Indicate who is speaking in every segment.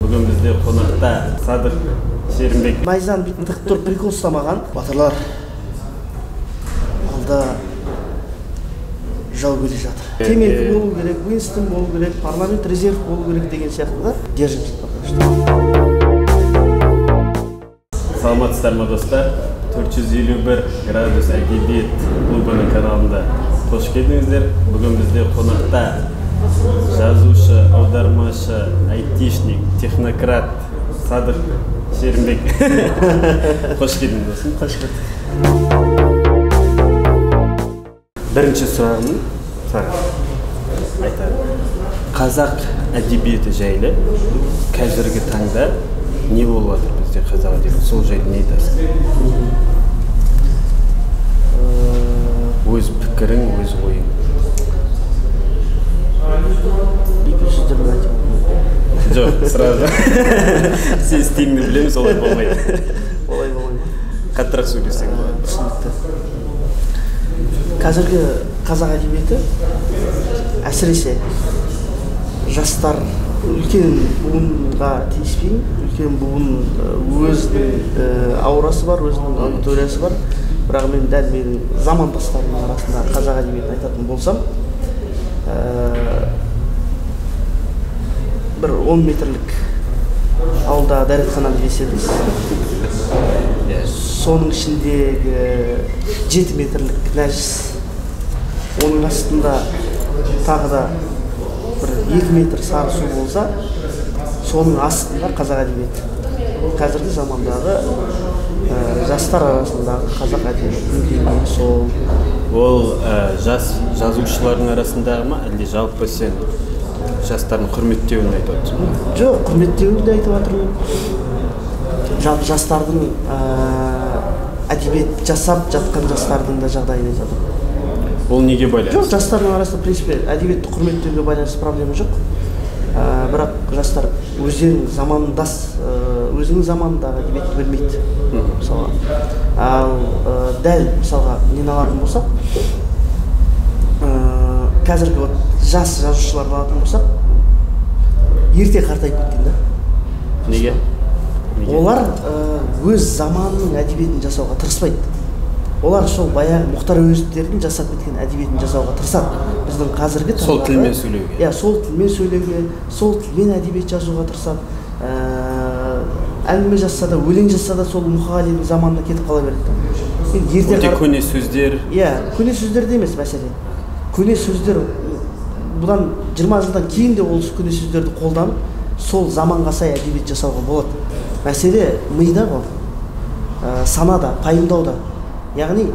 Speaker 1: Бүгін бізде қонақта Садық Шерімбек.
Speaker 2: Майзан тық тұр прикол ұстамаған. Батырлар алда жау келе жатыр. Темекі болу керек, Уинстон болу керек, парламент резерв болу керек деген сияқты да. Держимся пока что.
Speaker 1: Саламатсыздар ма достар? 451 градус әдебиет клубының каналында қош келдіңіздер. Бүгін бізде қонақта жазушы, аудармашы, айтишник, технократ Садық Шерімбек. Қош келдің досым.
Speaker 2: Қош келдің.
Speaker 1: Бірінші сұрағым саған айтады. Қазақ әдебиеті жайлы қазіргі таңда не болып жатыр бізде қазақ әдебиеті? Сол жайлы не айтасың? Өз пікірің, өз ойың. Жоқ, сразу. Сен стильіңді білеміз, олай болмайды.
Speaker 2: Олай болмайды.
Speaker 1: Қаттырақ сөйлесең болады.
Speaker 2: Түсінікті. Қазіргі қазақ әдебиеті әсіресе жастар үлкен буынға тиіспеймін. Үлкен буын өзінің аурасы бар, өзінің аудиториясы бар. Бірақ мен дәл менің замандастарымның арасында қазақ әдебиетін айтатын болсам, бір 10 метрлік ауылда дәретхана десеңіз, соның ішіндегі 7 метрлік нәжіс, оның астында тағы да бір 2 метр сары су болса, соның астында қазақ әдебиеті. Қазіргі замандағы жастар арасындағы қазақ әдебиетінің деңгейі сол.
Speaker 1: Ол жас жазушылардың арасындағы ма, әлде жалпы сен жастардың құрметтеуін айтып отырсың?
Speaker 2: Жоқ, құрметтеуін де айтып отырмын. Жалпы жастардың әдебиет жасап жатқан жастардың да жағдайын айтып отырмын.
Speaker 1: Ол неге байланысты?
Speaker 2: Жоқ, жастардың арасында, в принципе, әдебиетті құрметтеуге байланысты проблема жоқ. Бірақ жастар өздерінің заманындағы әдебиетті білмейді. Мысалға. Ал дәл мысалға нені алатын болсақ, қазіргі жас жазушыларды алатын болсақ, ерте қартайып кеткен да.
Speaker 1: Неге?
Speaker 2: Олар өз заманының әдебиетін жасауға тырыспайды. Олар сол баяғы Мұхтар Әуезовтердің жасап кеткен әдебиетін жасауға тырысады. Біздің қазіргі таңдағы
Speaker 1: сол тілмен сөйлеуге.
Speaker 2: Иә, сол тілмен сөйлеуге, сол тілмен әдебиет жазуға тырысады. Әңгіме жазса да, өлең жазса да сол Мұқағалидың заманына кетіп қала береді.
Speaker 1: Өте көне сөздер.
Speaker 2: Иә, көне сөздер де емес мәселе. Көне сөздер бұдан 20 жылдан кейін де ол көне сөздерді қолданып, сол заманға сай әдебиет жасауға болады. Мәселе мида ғой, санада, пайымдауда. Яғни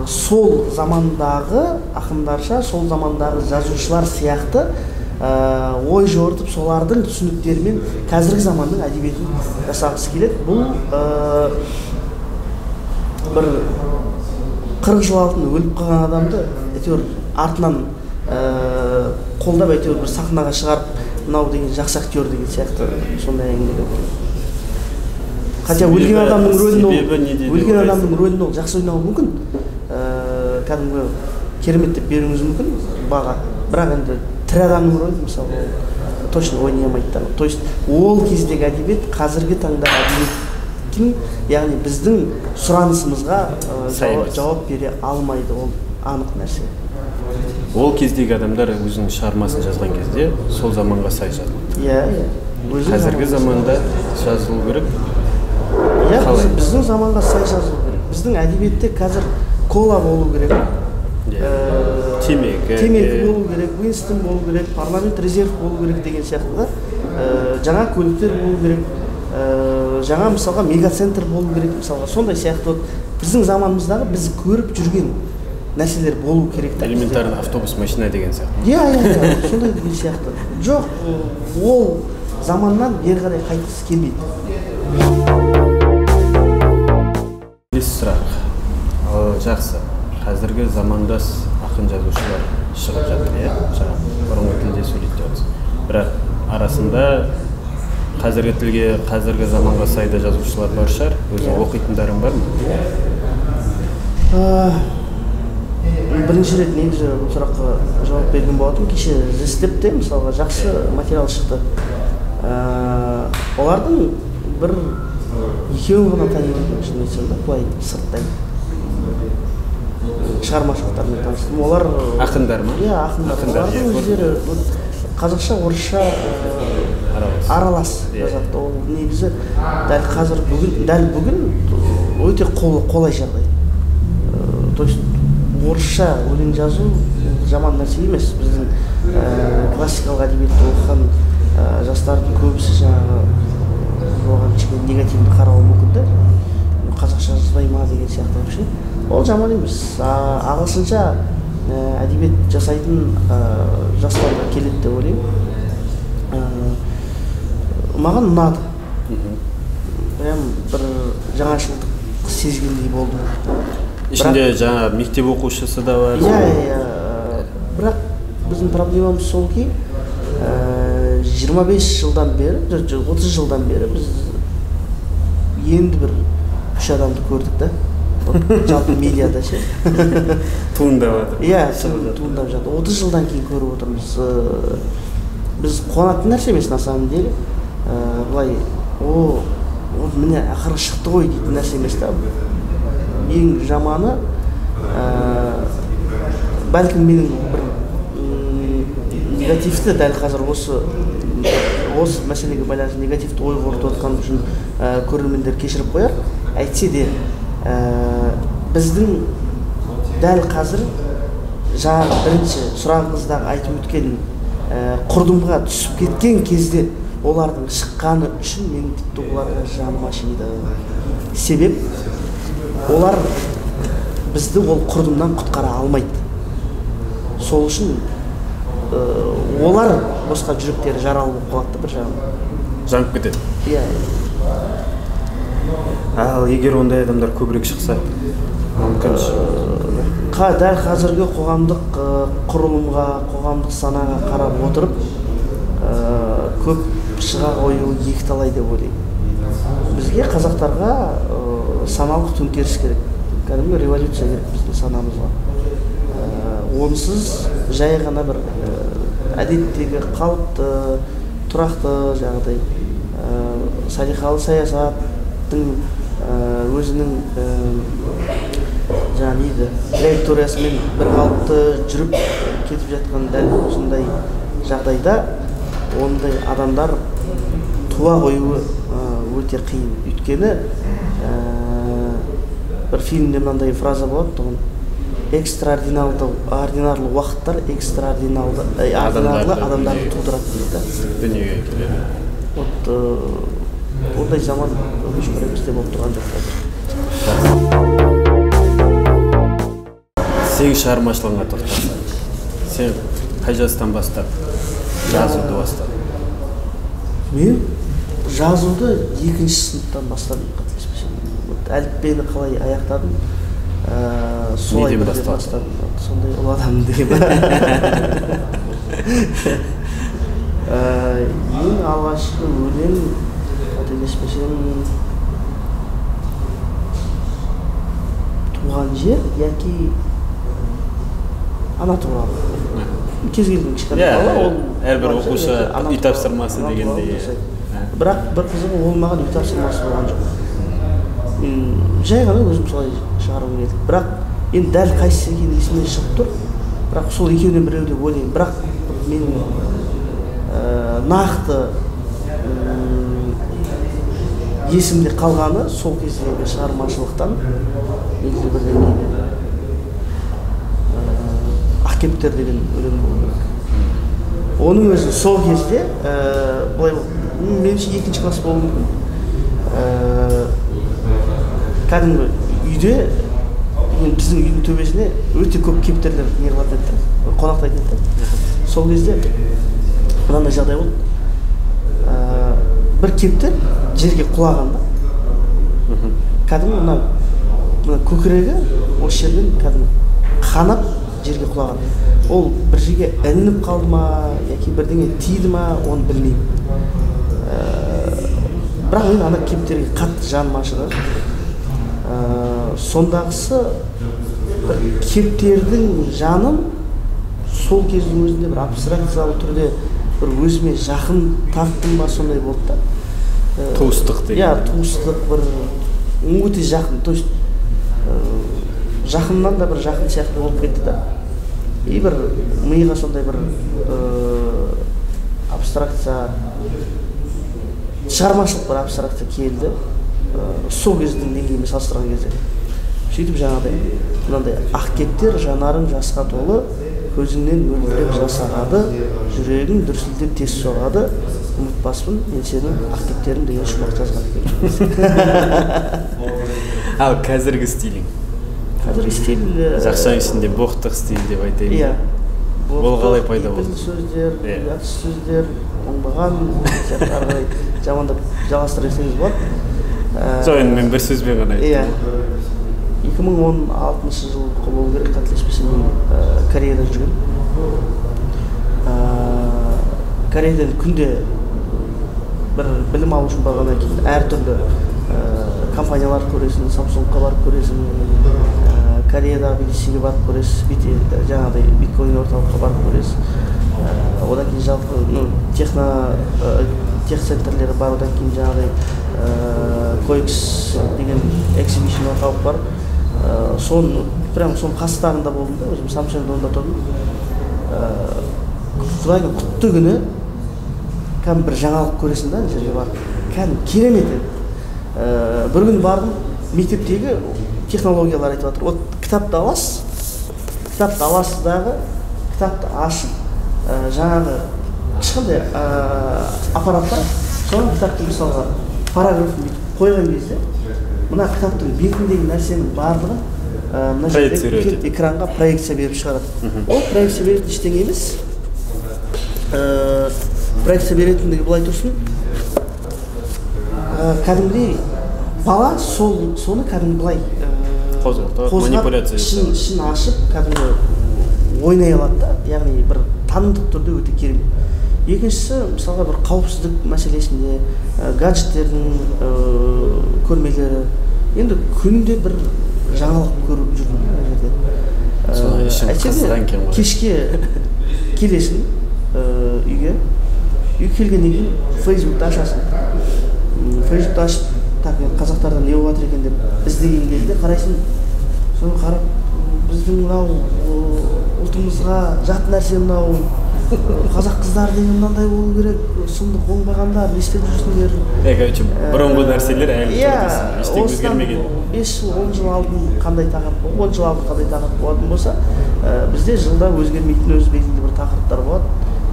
Speaker 2: сол замандағы ақындарша, сол замандағы жазушылар сияқты ой жорытып, солардың түсініктерімен қазіргі заманның әдебиетін жасағысы келеді. Бұл бір 40 жыл алдын өліп қалған адамды әйтеуір артынан қолдап әйтеуір бір сахнаға шығарып, мынау деген жақсы актер деген сияқты сондай әңгімелер. Хотя өлген адамның рөлін ол жақсы ойнауы мүмкін, кәдімгі керемет деп беруіңіз мүмкін баға, бірақ енді тірі адамның рөлін мысалы точно ойнай алмайды. То есть ол кездегі әдебиет қазіргі таңдағы әдебиеттің, яғни біздің сұранысымызға жауап бере алмайды, ол анық нәрсе.
Speaker 1: Ол кездегі адамдар өзінің шығармасын жазған кезде сол заманға сай жазылды.
Speaker 2: Иә.
Speaker 1: Қазіргі заманда жазылу керек.
Speaker 2: Иә, біздің заманға сай жазылу керек. Біздің әдебиетте қазір кола болу керек. Темекі болу керек, Уинстон болу керек, парламент резерв болу керек деген сияқты да. Жаңа көліктер болу керек, жаңа мысалға мегацентр болу керек мысалға. Сондай сияқты біздің заманымыздағы біз көріп жүрген нәрселер болу керек.
Speaker 1: Элементарный автобус, машина деген сияқты.
Speaker 2: Иә, сондай деген сияқты. Жоқ, ол заманнан бері қарай қайтқысы келмейді.
Speaker 1: Келесі сұрақ. Жақсы. Қазіргі замандас ақын жазушылар шығып жатыр, иә? Бұрынғы тілде сөйлейді жатыр. Бірақ арасында қазіргі тілге, қазіргі заманға сайда жазушылар бар шығар. Өзің оқитындарың бар ма?
Speaker 2: Бірінші рет негізі бұл сұраққа жауап берген болатын. Кеше іздеп те мысалға жақсы материал шықты. олардың бір екеуін ғана танимын шын айтсам да, былай сырттай шығармашылықтармен таныстым. Олар
Speaker 1: ақындар ма?
Speaker 2: Иә, ақындар. Олардың өздері қазақша, орысша аралас жазады. Ол негізі дәл қазір дәл бүгін өте қолай жағдай. То есть орысша өлең жазу жаман нәрсе емес. Біздің классикалық әдебиетті оқыған жастардың көбісі жаңағы оған кішкене негативді қарауы мүмкін да. Қазақша жазбай ма деген сияқты вообще. Ол жаман емес. Ағылшынша әдебиет жасайтын жастарға келеді деп ойлаймын. Маған ұнады. Прям бір жаңашылдық сезгендей болды.
Speaker 1: Ішінде жаңа мектеп оқушысы да бар.
Speaker 2: Иә. Бірақ біздің проблемамыз сол ки 25 жылдан бері, 30 жылдан бері біз енді бір 3 адамды көрдік да. Жалпы медиада ше.
Speaker 1: Туындап жатыр.
Speaker 2: Иә, туындап жатыр. 30 жылдан кейін көріп отырмыз. Біз қуанатын нәрсе емес на самом деле. Былай, міне ақыры шықты ғой дейтін нәрсе емес та. Ең жаманы, бәлкім менің бір негативті дәл қазір осы мәселеге байланысты негативті ой қорытып отқан үшін көрермендер кешіріп қояр. Әйтсе де біздің дәл қазір жаңағы бірінші сұрағыңыздағы айтып өткен құрдымға түсіп кеткен кезде олардың шыққаны үшін мен тіпті оларға жаным ашиды. Себеп олар бізді ол құрдымнан құтқара алмайды. Сол үшін олар босқа жүректері жаралы болып қалады бір жағынан.
Speaker 1: Жанып кетеді.
Speaker 2: Иә.
Speaker 1: Ал егер ондай адамдар көбірек шықса, мүмкін
Speaker 2: дәл қазіргі қоғамдық құрылымға, қоғамдық санаға қарап отырып, көп шыға қою екіталай деп ойлаймын. Бізге қазақтарға саналық төңкеріс керек. Кәдімгі революция керек біздің санамызға. Онсыз жай ғана бір әдеттегі қалыпты, тұрақты жағдай, салиқалы саясаттың өзінің траекториясымен бір қалыпты жүріп кетіп жатқан дәл осындай жағдайда ондай адамдар туа қоюы өте қиын. Өйткені бір фильмде мынандай фраза болады тұғын: экстраординарлы уақыттар экстраординарлы адамдарды тудырады дейді.
Speaker 1: Дүниеге келеді.
Speaker 2: Ондай заман өмірімізде болып тұрған жоқ қазір.
Speaker 1: Сен шығармашылығыңа тоқталсақ, сен қай жастан бастап жазуды бастадың?
Speaker 2: Мен жазуды 2-ші сыныптан бастадым, қателеспесем. Әліппені қалай аяқтадым, солай бірден бастадым. Сондай ұлы адаммын деген. Ең алғашқы өлең, қателеспесем, туған жер яки ана туралы. Кез келген кішкентай бала, ол
Speaker 1: әрбір оқушы үй тапсырмасы дегендей.
Speaker 2: Бірақ бір қызығы ол маған үй тапсырмасы болған жоқ. Жай ғана өзім солай шығарғым келді. Бірақ енді дәл қайсысы екені есімнен шығып тұр. Бірақ сол екеуінен біреу деп ойлаймын. Бірақ менің нақты есімде қалғаны сол кездегі шығармашылықтан белгілі бір деңгейде Ақкептер деген өлең болу керек. Оның өзі сол кезде былай меніңше 2-ші класс болуы мүмкін. Кәдімгі үйде, біздің үйдің төбесіне өте көп кептерлер неғылатын еді, қонақтайтын еді. Сол кезде мынандай жағдай болды. Бір кептер жерге құлағанда, кәдімгі мына көкірегі осы жерден кәдімгі қанап жерге құлаған. Ол бір жерге ілініп қалды ма, яки бірдеңе тиді ма, оны білмеймін. Бірақ мен ана кептерге қатты жаным ашыды. Сондағысы кептердің жанын сол кездің өзінде бір абстракциялы түрде бір өзіме жақын тарттым ба, сондай болды да.
Speaker 1: туыстық деген.
Speaker 2: туыстық бір өте жақын, то есть жақыннан да бір жақын сияқты болып кетті да. И бір миға сондай бір абстракция, шығармашылық бір абстракция келді. Сол кездің деңгейімен салыстырған кезде. Сөйтіп жаңағыдай мынандай ақ кептер жанарың жасқа толы, көзіңнен мөлдіреп жас ағады, жүрегің дүрсілдеп тез соғады, ұмытпаспын мен сенің ақ кептерің деген шумақ жазған екен.
Speaker 1: Ал қазіргі стилің?
Speaker 2: Қазіргі стиль
Speaker 1: Жақшаң ішінде боқтық стиль деп айтайын.
Speaker 2: Иә.
Speaker 1: Ол қалай пайда болды?
Speaker 2: Сөздер, ұятсыз сөздер, оңбаған сияқты ары қарай жамандап жалғастыра берсеңіз болады.
Speaker 1: Жоқ, енді мен бір сөзбен ғана айттым.
Speaker 2: Иә. 2016 жыл болу керек, қателеспесем, Кореяда жүрген. Кореядан күнде бір білім алу үшін барғаннан кейін әртүрлі компаниялар көресің, Samsung-ға барып көресің, Кореядағы BTC-ге барып көресіз, жаңағыдай биткоин орталыққа барып көресіз. Одан кейін жалпы тех-центрлері бар, одан кейін жаңағыдай COEX деген эксибишн орталық бар. Соның қастарында болдым да, өзім Samsung-да онда тұрдым. Құдайдың құтты күні кәдімгі бір жаңалық көресің да, жерге барып. Кәдімгі керемет еді. Бір күн бардым, мектептегі технологиялар айтып жатыр. Вот кітапты аласыздағы, кітапты ашып, жаңағы ешқандай аппарат бар, соның кітапты мысалға параграфын қойған кезде, мына кітаптың бетіндегі нәрсенің барлығын мына жерде экранға проекция беріп шығарады. Ол проекция беретін ештеңе емес. Проекция беретіндігі былай тұрсын, кәдімгідей бала соны кәдімгі былай
Speaker 1: манипуляция
Speaker 2: шын ашып, кәдімгі ойнай алады да, яғни бір танымдық түрде өте керемет. Екіншісі, мысалға бір қауіпсіздік мәселесінде, гаджеттердің көрмелері, енді күнде бір жаңалық көріп жүрмін. Әйтседе, кешке келесің үйге, келгеннен кейін Фейсбукты ашасың. Фейсбукты ашып, қазақтарда не болып жатыр екен деп іздеген кезде қарайсың, соны қарап, біздің мынау ұлтымызға жат нәрсе мынау, қазақ қыздар деген мынандай болу керек, сұмдық оңбағандар, не істеп жүрсіңдер.
Speaker 1: Короче, бұрынғы нәрселер әлі тұрдысың, ештеңе өзгермеген.
Speaker 2: 5 жыл, 10 жыл алдын қандай тақырып, 10 жыл алдын қандай тақырып болатын болса, бізде жылда өзгермейтін өз белгілі бір тақырыптар болады.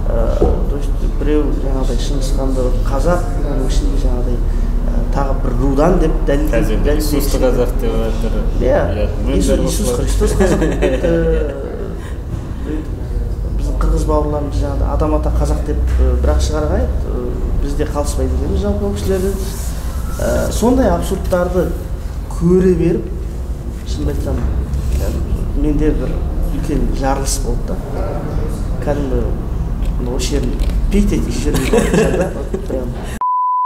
Speaker 2: То есть біреу жаңағыдай Шыңғысханды қазақ, оның ішінде жаңағыдай тағы бір рудан деп
Speaker 1: дәлелдейді. Иисусты қазақ деп жатыр.
Speaker 2: Иә, Иисус Христос қазақ болып кетті. Біздің қырғыз бауырларымыз жаңағыдай адам ата қазақ деп бірақ шығарғайды, бізде қалыспайды дейміз жалпы кісілерден. Сондай абсурдтарды көре беріп, шынымды айтсам, менде бір үлкен жарылыс болды да. Кәдімгі осы жерін пейт етіп жүрген да, прям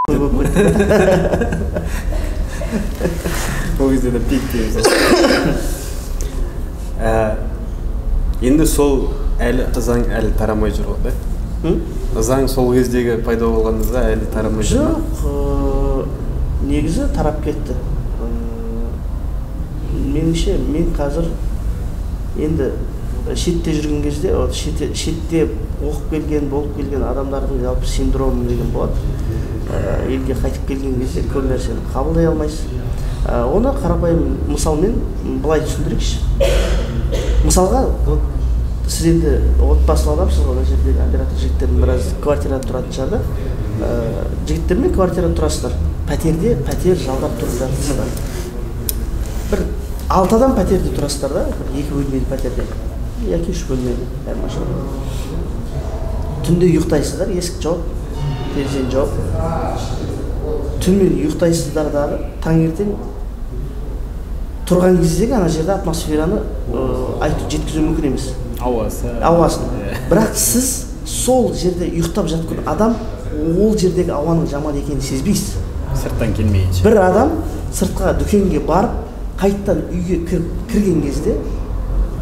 Speaker 2: қой болып кетті.
Speaker 1: Ол кезде де пейт дейміз. Енді сол ызаң әлі тарамай жүр ғой, да? Ызаң сол кездегі пайда болғаныңызда әлі тарамай жүр ма?
Speaker 2: Жоқ, негізі тарап кетті. Меніңше, мен қазір енді шетте жүрген кезде, шетте оқып келген, болып келген адамдардың жалпы синдромы деген болады. Елге қайтып келген кезде көп нәрсені қабылдай алмайсыз. Оны қарапайым мысалмен былай түсіндірейікші. Мысалға, сіз енді отбасылы адамсыз ғой, жердегі оператор жігіттердің біраз квартирада тұратын шығар да. Жігіттермен квартирада тұрасыздар. Пәтерде пәтер жалдап тұрып жатырсыздар. Бір 6 адам пәтерде тұрасыздар да, 2 бөлмелі пәтерде. Яки 3 бөлмелі, әрмашылы. Түнде ұйықтайсыздар, есік жауып, терезені жауып. Түнмен ұйықтайсыздардағы таңертең тұрған кездегі ана жерде атмосфераны айтып жеткізу мүмкін емес. Ауасын. Бірақ сіз сол жерде ұйықтап жатқан адам ол жердегі ауаның жаман екенін сезбейсіз.
Speaker 1: Сырттан келмейінше.
Speaker 2: Бір адам сыртқа дүкенге барып, қайттан үйге кірген кезде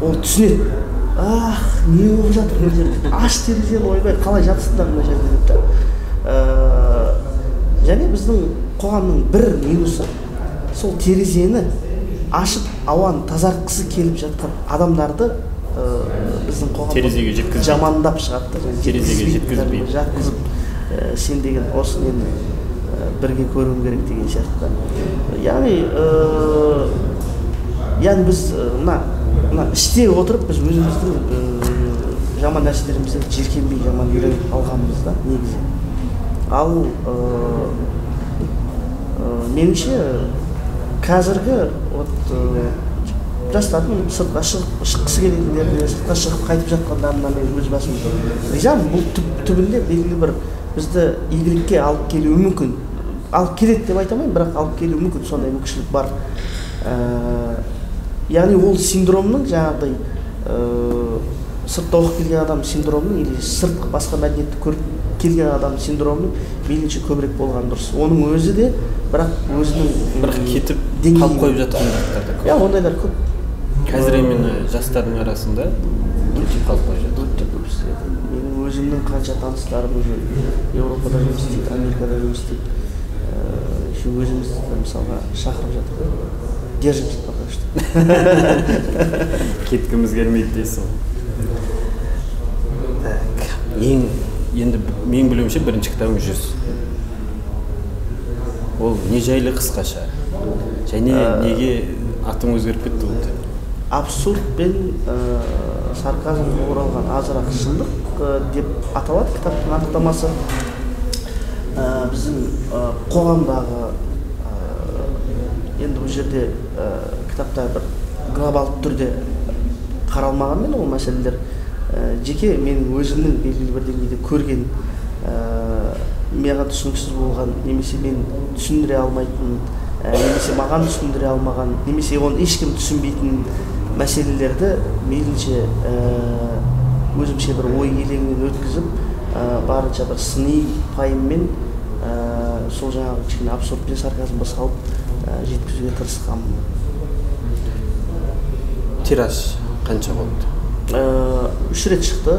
Speaker 2: ол түсінеді. Не болып жатыр бұл жерде? Аш терезені ойбай, қалай жатсыңдар мына жерде деп та. және біздің қоғамның бір минусы сол терезені ашып ауаны тазартқысы келіп жатқан адамдарды біздің қоғам
Speaker 1: терезеге жеткізіп
Speaker 2: жамандап шығады да,
Speaker 1: терезеге жеткізбей
Speaker 2: жатқызып сен деген осы нені бірге көруім керек деген сияқты. Яғни біз мына іште отырып біз өзіміздің жаман нәрселерімізден жиіркенбей жаман үйреніп алғанбыз да негізі. Ал меніңше қазіргі жастардың сыртқа шыққысы келетіндеріне, сыртқа шығып қайтып жатқандарына мен өз басым ризамын. Бұл түбінде белгілі бір бізді игілікке алып келуі мүмкін. Алып келеді деп айтамайын, бірақ алып келуі мүмкін, сондай мүмкіншілік бар. Яғни ол синдромның жаңағыдай сыртта оқып келген адам синдромының или сыртқы басқа мәдениетті көріп келген адам синдромының мейлінше көбірек болған дұрыс. Оның өзі де бірақ өзінің
Speaker 1: кетіп қалып қойып жатқан жақтар да көп.
Speaker 2: Ондайлар көп.
Speaker 1: Қазір именно жастардың арасында кетіп қалып қойып жатыр.
Speaker 2: Өте көп. Менің өзімнің қанша таныстарым уже Еуропада жұмыс істейді, Америкада жұмыс істейді. Өзімізді мысалға шақырып жатыр. Держимся пока что.
Speaker 1: Кеткіміз келмейді дейсің. Енді мен білуімше бірінші кітабың 100. Ол не жайлы қысқаша? Және неге атың өзгеріп кетті болды?
Speaker 2: Абсурд пен сарказмға оралған азырақ шындық деп аталады кітаптың анықтамасы. Біздің қоғамдағы енді бұл жерде кітапта бір глобалды түрде қаралмағанмен ол мәселелер жеке мен өзімнің белгілі бір деңгейде көрген маған түсініксіз болған немесе мен түсіндіре алмайтын немесе маған түсіндіре алмаған немесе оны ешкім түсінбейтін мәселелерді мейлінше өзімше бір ой елеңнен өткізіп барынша бір сыни пайыммен сол жаңағы кішкене абсурд пен сарказмға салып жеткізуге тырысқанмын.
Speaker 1: Тираж қанша болды?
Speaker 2: 3 рет шықты.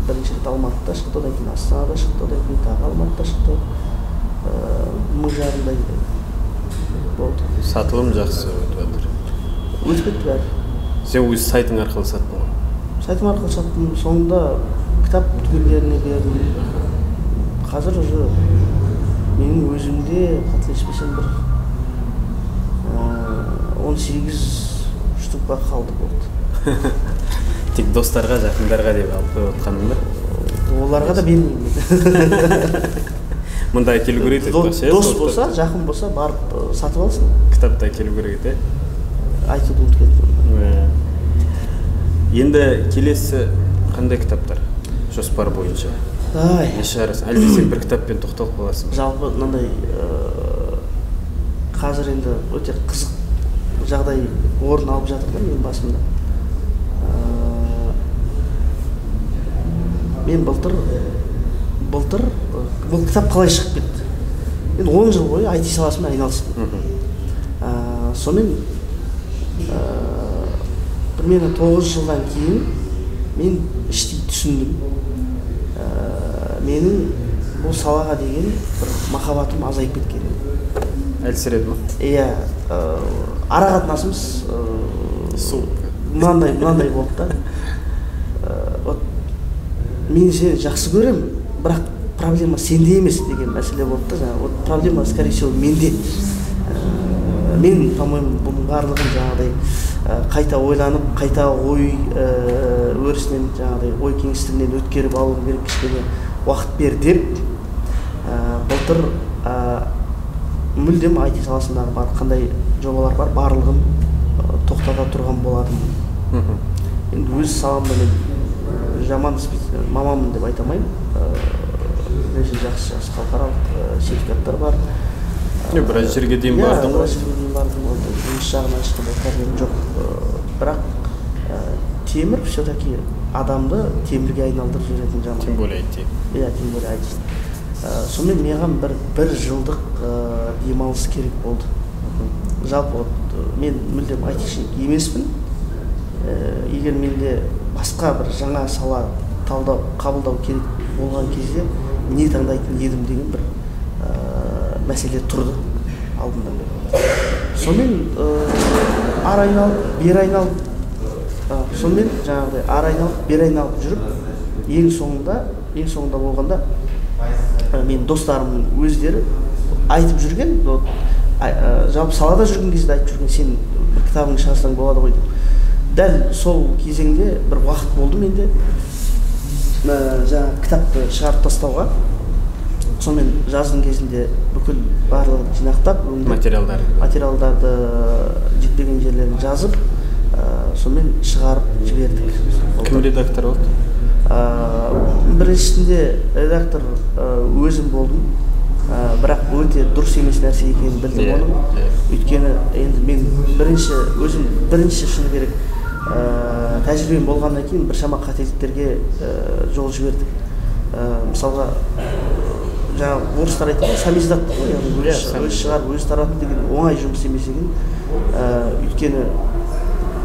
Speaker 2: Бірінші рет Алматыда шықты, одан кейін Астанада шықты, одан кейін тағы Алматыда шықты. 1000-дай болды.
Speaker 1: Сатылым жақсы өтіп жатыр.
Speaker 2: Өтіп кетті бәрі.
Speaker 1: Сен өз сайтың арқылы саттың ғой?
Speaker 2: Сайтым арқылы саттым. Соңында кітап дүкендеріне бердім. Қазір уже менің өзімде қателеспесем бір 18 штука қалды болды.
Speaker 1: Тек достарға, жақындарға деп алып қойып отқаның ба?
Speaker 2: Оларға да бермеймін.
Speaker 1: Мұнда әкелу керек еді.
Speaker 2: Дос болса, жақын болса барып сатып алсын.
Speaker 1: Кітапты әкелу керек еді.
Speaker 2: Айтуды ұмытып кеттім.
Speaker 1: Енді келесі қандай кітаптар? Жоспар бойынша. Не шығарасың? Әлде сен бір кітаппен тоқталып қаласың?
Speaker 2: Жалпы мынандай қазір енді өте қызық жағдай орын алып жатыр да менің басымда. Мен былтыр бұл кітап қалай шығып кетті? Мен 10 жыл бойы IT саласымен айналыстым. Сонымен примерно 9 жылдан кейін мен іштей түсіндім. Менің бұл салаға деген бір махаббатым азайып кеткен.
Speaker 1: Әлсіреді ма?
Speaker 2: Иә, ара қатынасымыз мынандай болды да. Мен сені жақсы көрем, бірақ проблема сенде емес деген мәселе болды да. Проблема, скорее всего, менде. Мен, по-моему, бұның барлығын жаңағыдай қайта ойланып, қайта ой өрісінен жаңағыдай ой кеңістігінен өткеріп алу керек, кішкене уақыт бер деп былтыр мүлдем IT саласындағы бар қандай жобалар бар барлығын тоқтата тұрған болатым. Енді өз саламда мен жаман мамамын деп айтамайын. Жақсы халықаралық сертификаттар бар.
Speaker 1: Біраз жерге дейін бардың ғой?
Speaker 2: Жұмыс жағынан ешқандай проблема жоқ. Бірақ темір все-таки адамды темірге айналдырып жіберетін жаман.
Speaker 1: Тем более IT.
Speaker 2: Иә, тем более IT. Сонымен маған бір жылдық демалыс керек болды. Жалпы мен мүлдем айтишник емеспін. Егер менде басқа бір жаңа сала қабылдау керек болған кезде не таңдайтын едім деген бір мәселе тұрды алдында. Сонымен ар айналып, бер айналып, сонымен жаңағыдай ар айналып, бер айналып жүріп, ең соңында болғанда мен достарымның өздері айтып жүрген, жалпы салада жүрген кезде айтып жүрген, сен бір кітабыңды шығарсаң болады ғой деп. Дәл сол кезеңде бір уақыт болды менде жаңағы кітапты шығарып тастауға. Сонымен жаздың кезінде бүкіл барлығын жинақтап, материалдарды жетпеген жерлерін жазып, сонымен шығарып жібердік.
Speaker 1: Кім редактор болды?
Speaker 2: Біріншісінде редактор өзім болдым. Бірақ өте дұрыс емес нәрсе екенін білдім оның. Өйткені енді мен бірінші шыны керек тәжірибем болғаннан кейін біршама қателіктерге жол жібердік. Мысалға жаңағы орыстар айтады, самиздат қой, өзі шығарып, өзі таратып деген оңай жұмыс емес екен. Өйткені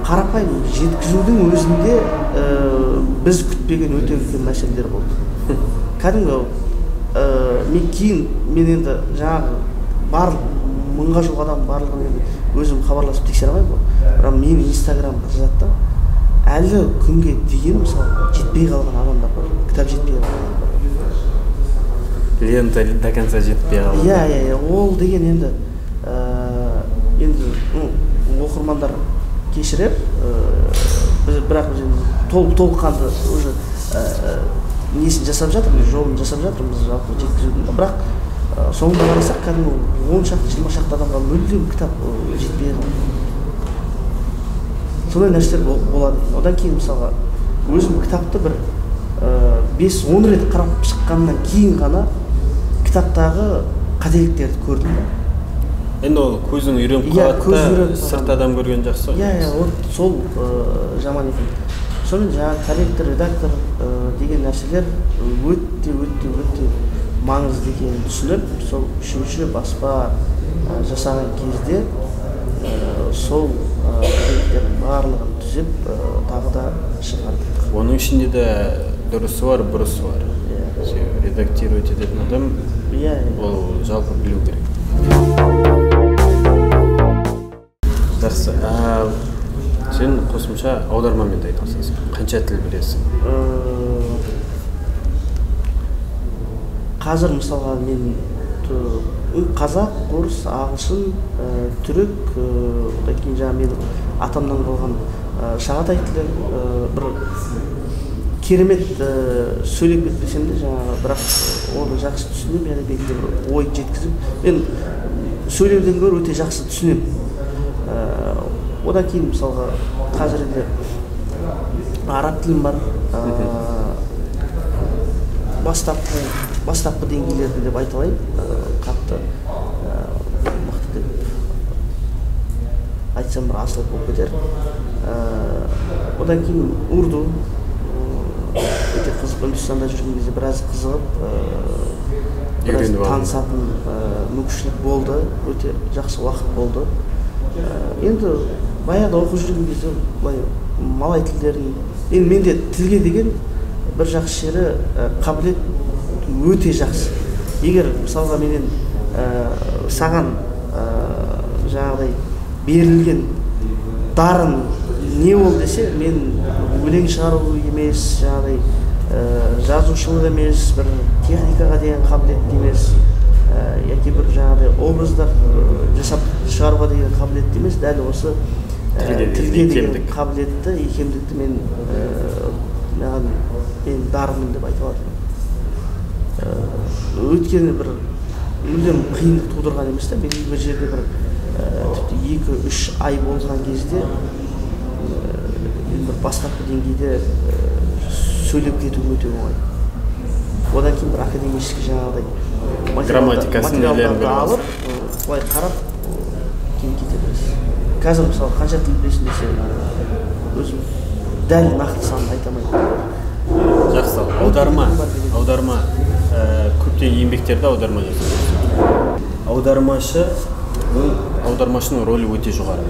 Speaker 2: қарапайым жеткізудің өзінде біз күтпеген өте үлкен мәселелер болды. Кәдімгі мен енді жаңағы барлық мыңға жуық адам барлығын өзім хабарласып тексере алмаймын. Бірақ менің инстаграм қызатта әлі күнге дейін мысалы жетпей қалған адамдар бар, кітап жетпей қалған адамдар бар.
Speaker 1: Лента до конца жетпей қалған.
Speaker 2: Иә, ол деген енді оқырмандар кешірер, бірақ толыққанды уже несін жасап жатырмыз, жолын жасап жатырмыз жалпы жеткізудің. Бірақ соңында қарасақ, кәдімгі 10 шақты, 20 шақты адамға мүлдем кітап жетпей қалды. Сондай нәрселер болады. Одан кейін мысалға өзім кітапты бір 5-10 рет қарап шыққаннан кейін ғана кітаптағы қателіктерді көрдім.
Speaker 1: Енді ол көзің үйреніп қалады да, сырт адам көрген жақсы.
Speaker 2: Сол жаман екен. Сонымен жаңағы корректор, редактор деген нәрселер өте маңызды екенін түсініп, сол үшінші баспа жасаған кезде сол корректордың барлығын түзеп тағы да шығардық.
Speaker 1: Оның ішінде де дұрысы бар, бұрысы бар. Редактировать ететін адам ол жалпы білу керек. Жақсы. Сен қосымша аудармамен де айналысасың. Қанша тіл білесің?
Speaker 2: Қазір мысалға мен қазақ, орыс, ағылшын, түрік, одан кейін жаңа менің атамнан қалған шағатай тілі бір керемет сөйлеп кетпесем де жаңағы, бірақ оны жақсы түсінемін, яғни белгілі бір ой жеткізіп, мен сөйлеуден гөрі өте жақсы түсінемін. Одан кейін мысалға қазір енді араб тілім бар, бастапқы деңгейлерді деп айта алайын, қатты мықты деп айтсам бір асылып болып кетер. Одан кейін урду өте қызық, Үндістанда жүрген кезде біраз қызығып, біраз танысатын мүмкіншілік болды, өте жақсы уақыт болды. Енді баяғыда оқып жүрген кезде малай тілдерін, енді менде тілге деген бір жақсы жері қабілет өте жақсы. Егер мысалға менен саған жаңағыдай берілген дарын не ол десе, мен өлең шығару емес, жаңағыдай жазушылық емес, бір техникаға деген қабілет емес, яки бір жаңағыдай образдар жасап шығаруға деген қабілетті емес, дәл осы тілге деген қабілетті, икемдікті мен дарымын деп айта аламын. Өйткені бір мүлдем қиындық тудырған емес та, мен бір жерде бір тіпті 2-3 ай болған кезде бір бастапқы деңгейде сөйлеп кету өте оңай. Одан кейін бір академический жаңағыдай материалдарды алып, былай қарап кейін кете бересіз. Қазір мысалы қанша тіл білесің десе, өзім дәл нақты санын айта алмаймын.
Speaker 1: Жақсы, аударма көптеген еңбектерді аударма жасайды. Аудармашының рөлі өте жоғары.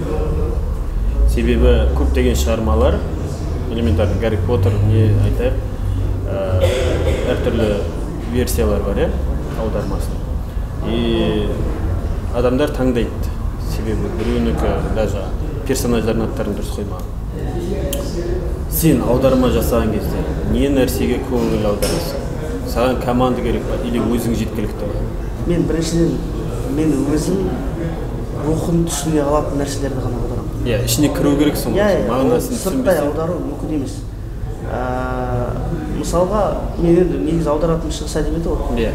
Speaker 1: Себебі көптеген шығармалар, элементарный Гарри Поттер, не айтайық, әртүрлі версиялар бар, аудармасының. И адамдар таңдайды. Себебі біреуінікі даже персонаждардың аттарын дұрыс қоймаған. Сен аударма жасаған кезде не нәрсеге көңіл аударасың? Саған команда керек па или өзің жеткілікті ба?
Speaker 2: Мен біріншіден мен өзім рухын түсіне алатын нәрселерді ғана аударамын.
Speaker 1: Иә, ішіне кіру керексің ғой. Мағынасын
Speaker 2: сырттай аудару мүмкін емес. Мысалға, мен енді негізі аударатым шығыс әдебиеті ғой.
Speaker 1: Иә.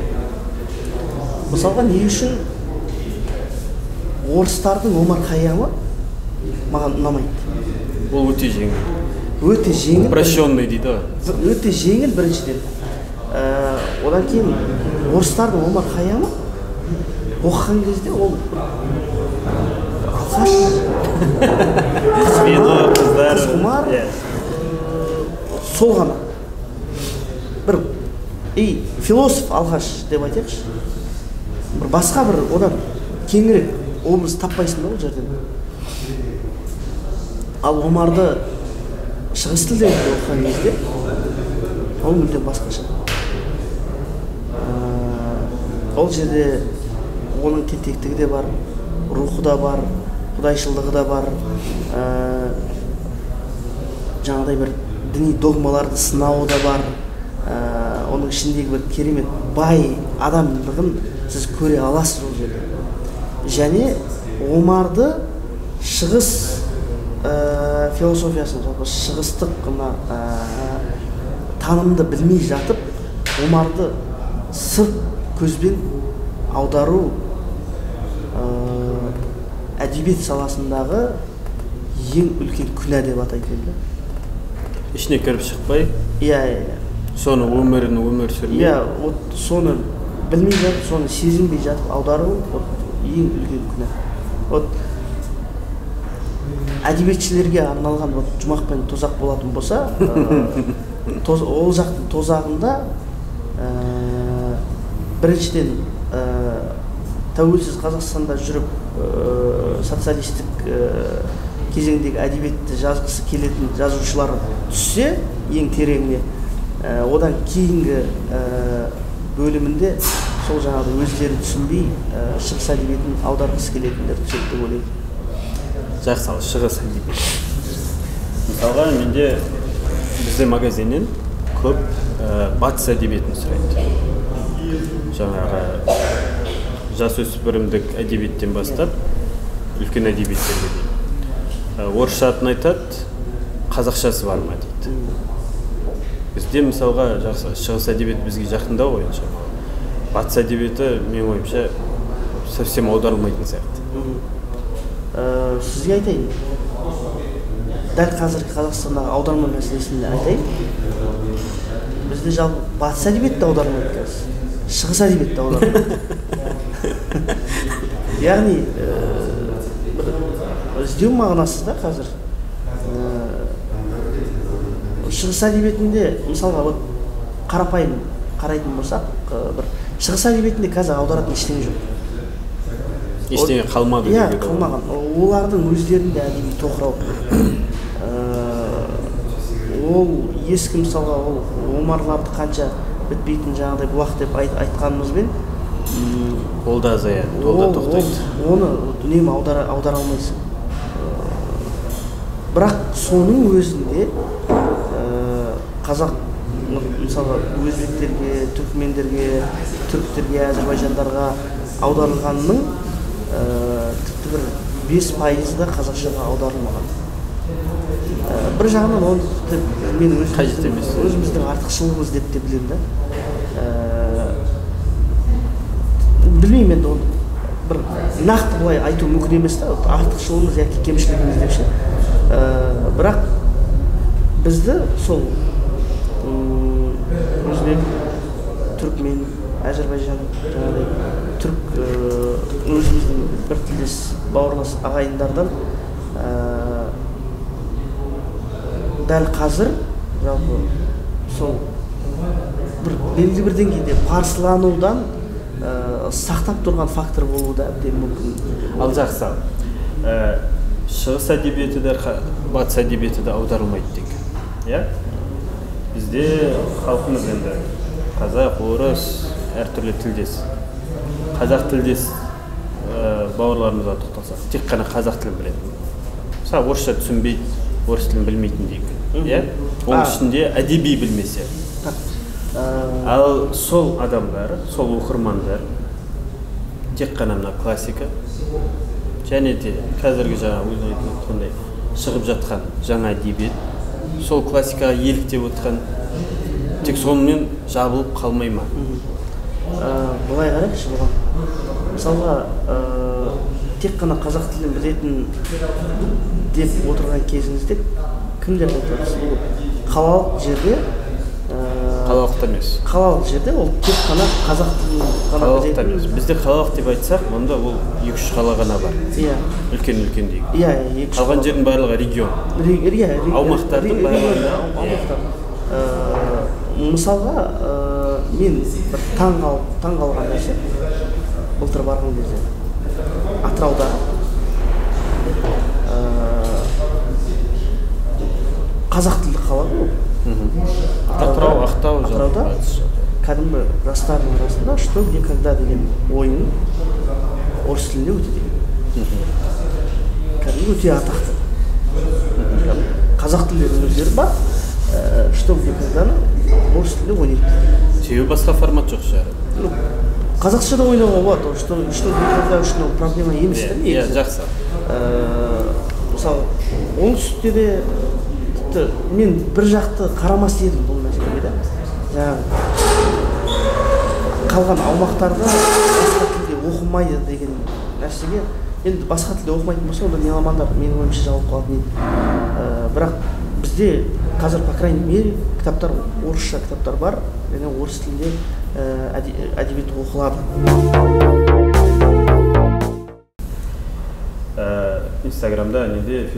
Speaker 2: Мысалға, не үшін орыстардың Омар Хайямы маған ұнамайды?
Speaker 1: Ол өте жеңіл.
Speaker 2: Өте жеңіл.
Speaker 1: Упрощенный дейді ғой.
Speaker 2: Өте жеңіл біріншіден. Одан кейін орыстардың Омар Хайямы оқыған кезде ол алғаш қызғұмар сол ғана бір философ алғаш деп айтайықшы, бір басқа бір одан кеңірек образ таппайсың да ол жерден. Ал Омарды шығыс тілде оқыған кезде ол мүлдем басқаша. Ол жерде оның тентектігі де бар, рухы да бар, құдайшылдығы да бар, жаңағыдай бір діни догмаларды сынауы да бар, оның ішіндегі бір керемет бай адамдығын сіз көре аласыз ол жерде. Және Омарды шығыс философиясын, шығыстық танымды білмей жатып, Омарды сырт көзбен аудару әдебиет саласындағы ең үлкен күнә деп атайтын.
Speaker 1: Ішіне кіріп шықпай?
Speaker 2: Иә.
Speaker 1: Соны өмір сүрмей?
Speaker 2: Иә, соны білмей жатып, соны сезінбей жатып аудару ең үлкен күнә. Әдебиетшілерге арналған жұмақ пен тозақ болатын болса, ол жақтың тозағында біріншіден тәуелсіз Қазақстанда жүріп социалистік кезеңдегі әдебиетті жазғысы келетін жазушылар түссе ең тереңіне, одан кейінгі бөлімінде сол жаңағы өздері түсінбей шығыс әдебиетін аударғысы келетіндер түседі деп ойлаймын.
Speaker 1: Жақсы, шығыс әдебиет. Мысалға, менде бізде магазиннен көп батыс әдебиетін сұрайды. Жаңағы жасөспірімдік әдебиеттен бастап үлкен әдебиеттерге дейін. Орысша атын айтады, қазақшасы бар ма дейді. Бізде мысалға шығыс әдебиет бізге жақындау ойынша. Батыс әдебиеті мен ойымша совсем аударылмайтын сияқты.
Speaker 2: Сізге айтайын, дәл қазіргі Қазақстандағы аударма мәселесінде айтайын, бізде жалпы батыс әдебиетті аудармайды қазір, шығыс әдебиетті аудармайды. Яғни іздеу мағынасыз да қазір. Шығыс әдебиетінде, мысалға қарапайым қарайтын болсақ, шығыс әдебиетінде қазір аударатын ештеңе жоқ.
Speaker 1: Ештеңе қалмады.
Speaker 2: Иә, қалмаған. Олардың өздерінде әдеби тоқырау. Ол ескі мысалға Омарларды қанша бітпейтін жаңағыдай бұлақ деп айтқанымызбен,
Speaker 1: ол да азаяды, ол да тоқтайды.
Speaker 2: Оны үнемі аудара алмайсың. Бірақ соның өзінде қазақ, мысалы, өзбектерге, түркмендерге, түріктерге, әзірбайжандарға аударылғанның тіпті бір 5% да қазақшаға аударылмаған. Бір жағынан оны мен өзіміздің артықшылығымыз деп те білемін да. Білмеймін енді оны бір нақты былай айту мүмкін емес та, артықшылығымыз яки кемшілігіміз депші. Бірақ бізді сол өзбек, түркмен, әзірбайжан, жаңағыдай түрк өзіміздің бір тілдес бауырлас ағайындардан дәл қазір жалпы сол бір белгілі бір деңгейде парсыланудан сақтап тұрған фактор болуы да әбден мүмкін.
Speaker 1: Ал жақсы, шығыс әдебиеті де батыс әдебиеті де аударылмайды деген. Иә? Бізде халқымыз енді қазақ, орыс, әртүрлі тілдес. Қазақ тілдес бауырларымызға тоқталсақ, тек қана қазақ тілін біледі. Мысалы, орысша түсінбейді, орыс тілін білмейтін дейік. Иә? Оның ішінде әдеби білмесе. Ал сол адамдар, сол оқырмандар тек қана мына классика және де қазіргі жаңа айтқандай шығып жатқан жаңа әдебиет, сол классикаға еліктеп отқан, тек сонымен жабылып қалмай ма?
Speaker 2: Бұлай қарайықшы бұған. Мысалға, тек қана қазақ тілін білетін деп отырған кезіңізде кімдер отырсыз? Бұл қалалық жерде,
Speaker 1: қалалық емес.
Speaker 2: Қалалық жерде ол тек қана қазақ тілін ғана
Speaker 1: қалалық емес. Бізде қалалық деп айтсақ, онда ол 2-3 қала ғана бар.
Speaker 2: Иә.
Speaker 1: Үлкен дейік.
Speaker 2: Иә,
Speaker 1: қалған жердің барлығы регион. Аумақтардың барлығы.
Speaker 2: Мысалға, мен бір таң қалған нәрсе, былтыр барған кезде Атырауда қазақ тілді қала ғой. Атырауда кәдімгі жастардың арасында «Что, где, когда» деген ойын орыс тілінде өтеді. Кәдімгі өте атақты. Қазақ тілдерінің өздері бар, «Что, где, когда»ны орыс тілінде ойнайды.
Speaker 1: Себебі басқа формат жоқ шығар.
Speaker 2: Қазақша да ойнауға болады. «Что, где, когда» үшін ол проблема емес.
Speaker 1: Иә, жақсы.
Speaker 2: Мысалы, оңтүстікте де мен бір жақты қарамас едім бұл мәселеге де. Қалған аумақтарда басқа тілде оқымайды деген нәрсеге, енді басқа тілде оқымайтын болса, онда меломандар менің ойымша жауап қалатын еді. Бірақ бізде қазір, по крайней мере, кітаптар, орысша кітаптар бар, және орыс тілінде әдебиет оқылады.
Speaker 1: Инстаграмда, неде,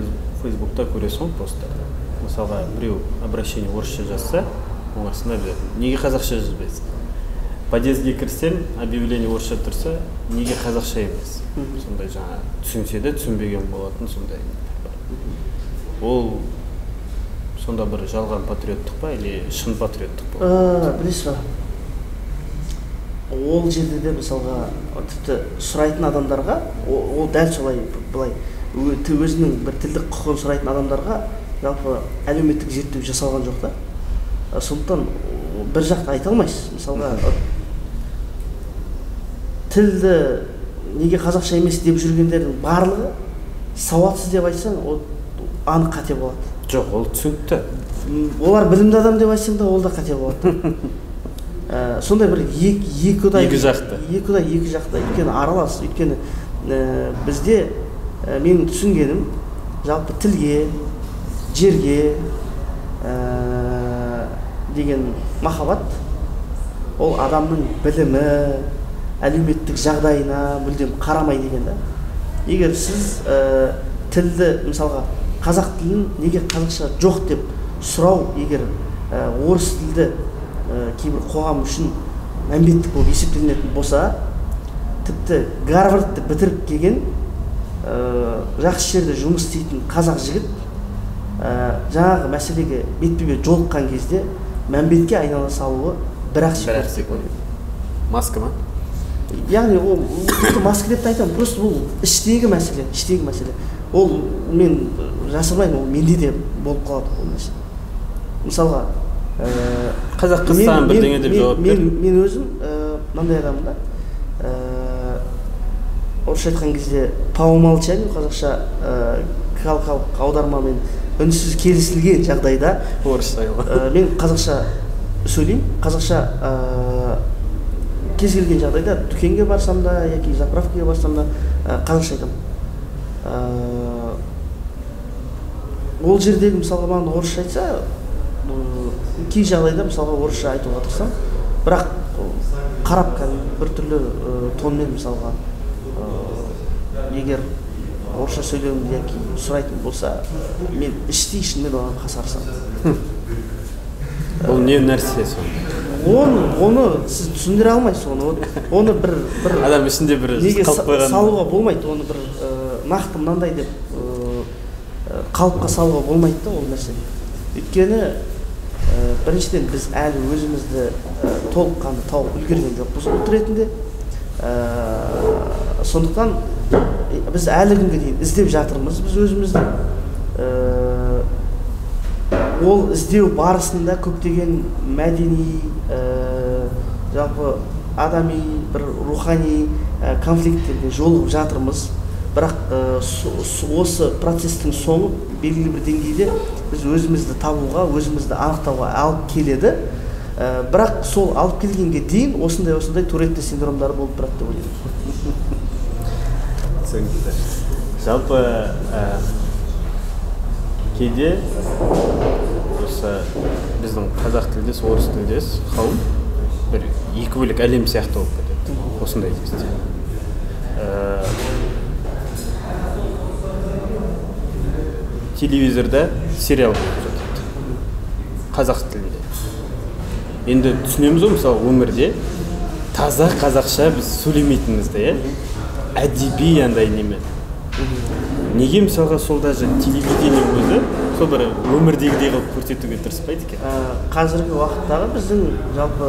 Speaker 1: Фейсбукта көресің посттар. Мысалға, біреу обращение орысша жазса, оның астында неге қазақша жазбайсың? Подъездге кірсем, объявление орысша тұрса, неге қазақша емес? Сондай жаңа түсінсе де түсінбеген болатын сондай. Ол сонда бір жалған патриоттық па, или шын патриоттық па?
Speaker 2: Білесіз ба? Ол жерде де мысалға, тіпті сұрайтын адамдарға, ол дәл солай былай, өзінің бір тілдік құқығын сұрайтын адамдарға жалпы әлеуметтік зерттеу жасалған жоқ та. Сондықтан бір жақты айта алмайсыз. Мысалға, тілді неге қазақша емес деп жүргендердің барлығы сауатсыз деп айтсаң, ол анық қате болады.
Speaker 1: Жоқ, ол түсінікті.
Speaker 2: Олар білімді адам деп айтсаң да, ол да қате болады. Сондай бір екі жақты. Өйткені аралас. Өйткені бізде менің түсінгенім жалпы тілге, жерге деген махаббат ол адамның білімі, әлеуметтік жағдайына мүлдем қарамай деген да. Егер сіз тілді, мысалға, қазақ тілін неге қазақша жоқ деп сұрау, егер орыс тілді кейбір қоғам үшін мәнбеттік болып есептелінетін болса, тіпті Гарвардты бітіріп келген жақсы жерде жұмыс істейтін қазақ жігіт жаңағы мәселеге бетпе-бет жолыққан кезде мәнбетке айнала салуы бір-ақ секунд.
Speaker 1: Маска ма?
Speaker 2: Яғни ол маска деп айтамын, просто бұл іштегі мәселе. Ол мен жасырмаймын, ол менде де болып қалады ол нәрсе. Мысалға,
Speaker 1: қазақ қыздан бірдеңе деп жауап бер.
Speaker 2: Мен өзім мынандай адаммын да. Орысша айтқан кезде по умолчанию қазақша калкалық аудармамен үнсіз келісілген жағдайда мен қазақша сөйлеймін. Қазақша кез келген жағдайда дүкенге барсам да, яки заправкаға барсам да қазақша айтамын. Ол жердегі мысалға маған орысша айтса, кей жағдайда мысалға орысша айтуға тырысамын, бірақ қарап бір түрлі тонмен мысалға егер орысша сөйлеуімді яки сұрайтын болса, мен іштей ішімнен оған қасарсам.
Speaker 1: Ол не нәрсе сонда?
Speaker 2: Оны сіз түсіндіре алмайсыз. Оны бір
Speaker 1: адам ішінде бір қалып қойған
Speaker 2: салуға болмайды. Оны бір нақты мынандай деп қалыпқа салуға болмайды да ол нәрсе. Өйткені біріншіден біз әлі өзімізді толыққанды тауып үлгерген жоқпыз ұлт ретінде. Сондықтан біз әлі күнге дейін іздеп жатырмыз біз өзімізді. Ол іздеу барысында көптеген мәдени, жалпы адами, бір рухани конфликттерге жолығып жатырмыз. Бірақ осы процестің соңы белгілі бір деңгейде біз өзімізді табуға, өзімізді анықтауға алып келеді. Бірақ сол алып келгенге дейін осындай Туретте синдромдары болып тұрады деп ойлаймын.
Speaker 1: Түсінікті. Жалпы кейде осы біздің қазақ тілдес, орыс тілдес қауым бір екі бөлек әлем сияқты болып кетеді. Осындай кезде. Телевизорда сериал болып жатады. Қазақ тілінде. Енді түсінеміз ғой, мысалы өмірде таза қазақша біз сөйлемейтінімізді, әдеби андай неме. Неге мысалға сол даже телевидение өзі сол бір өмірдегідей қылып көрсетуге тырыспайды екен?
Speaker 2: Қазіргі уақыттағы біздің жалпы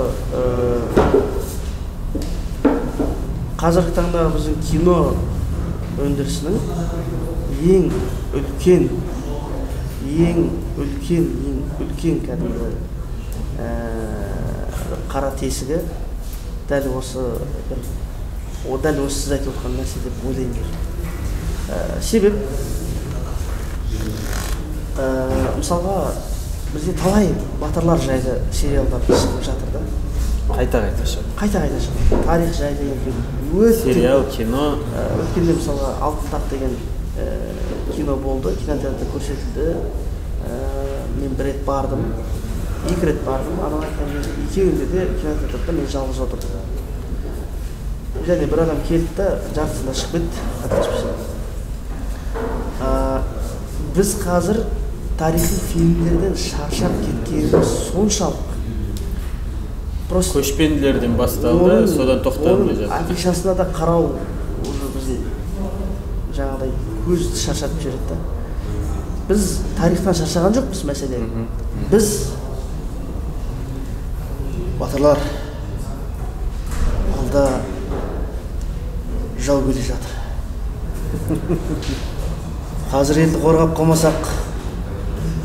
Speaker 2: қазіргі таңдағы біздің кино өндірісінің ең үлкен кәдімгі қара тесігі дәл осы сіз айтып отқан нәрсе деп ойлаймын. Себеп мысалға бізде талай батырлар жайлы сериалдар шығып жатыр да.
Speaker 1: Қайта-қайта
Speaker 2: шығып. Тарих жайлы
Speaker 1: сериал, кино.
Speaker 2: Өткенде мысалға Алтын тақ деген кино болды, кинотеатрда көрсетілді. Мен бір рет бардым, екі рет бардым. Анау айтқан екеуінде де кинотеатрда мен жалғыз отырдым. Және бір адам келді да жартысында шығып кетті. Біз қазір тарихи фильмдерден шаршап кеткеніміз соншалық.
Speaker 1: Көшпенділерден басталды, содан тоқталмай жатыр.
Speaker 2: Афишасына да қарау уже біздің жаңағыдай көзді шаршатып жібереді. Біз тарихтан шаршаған жоқпыз мәселе. Біз батырлар алда жау келе жатыр. Қазір елді қорғап қалмасақ,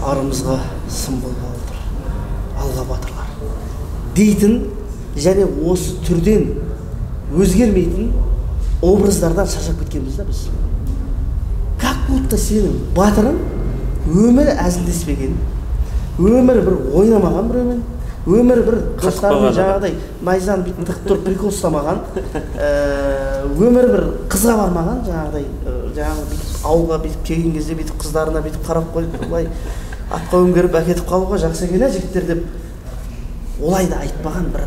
Speaker 2: арымызға сын болғалы тұр. Алға батырлар. Дейтін және осы түрден өзгермейтін образдардан шаршап кеткенбіз да біз. Как будто сенің батырың өмір әзілдеспеген, өмір бір ойнамаған біреумен, өмір бір достарымен жаңағыдай найзаны бүйтіп тығып тұрып прикол ұстамаған, өмір бір қызға бармаған, жаңағыдай ауылға бүйтіп келген кезде бүйтіп қыздарына бүйтіп қарап қойып, былай атқа өңгеріп әкетіп қалуға жақсы екен жігіттер деп олай да айтпаған бір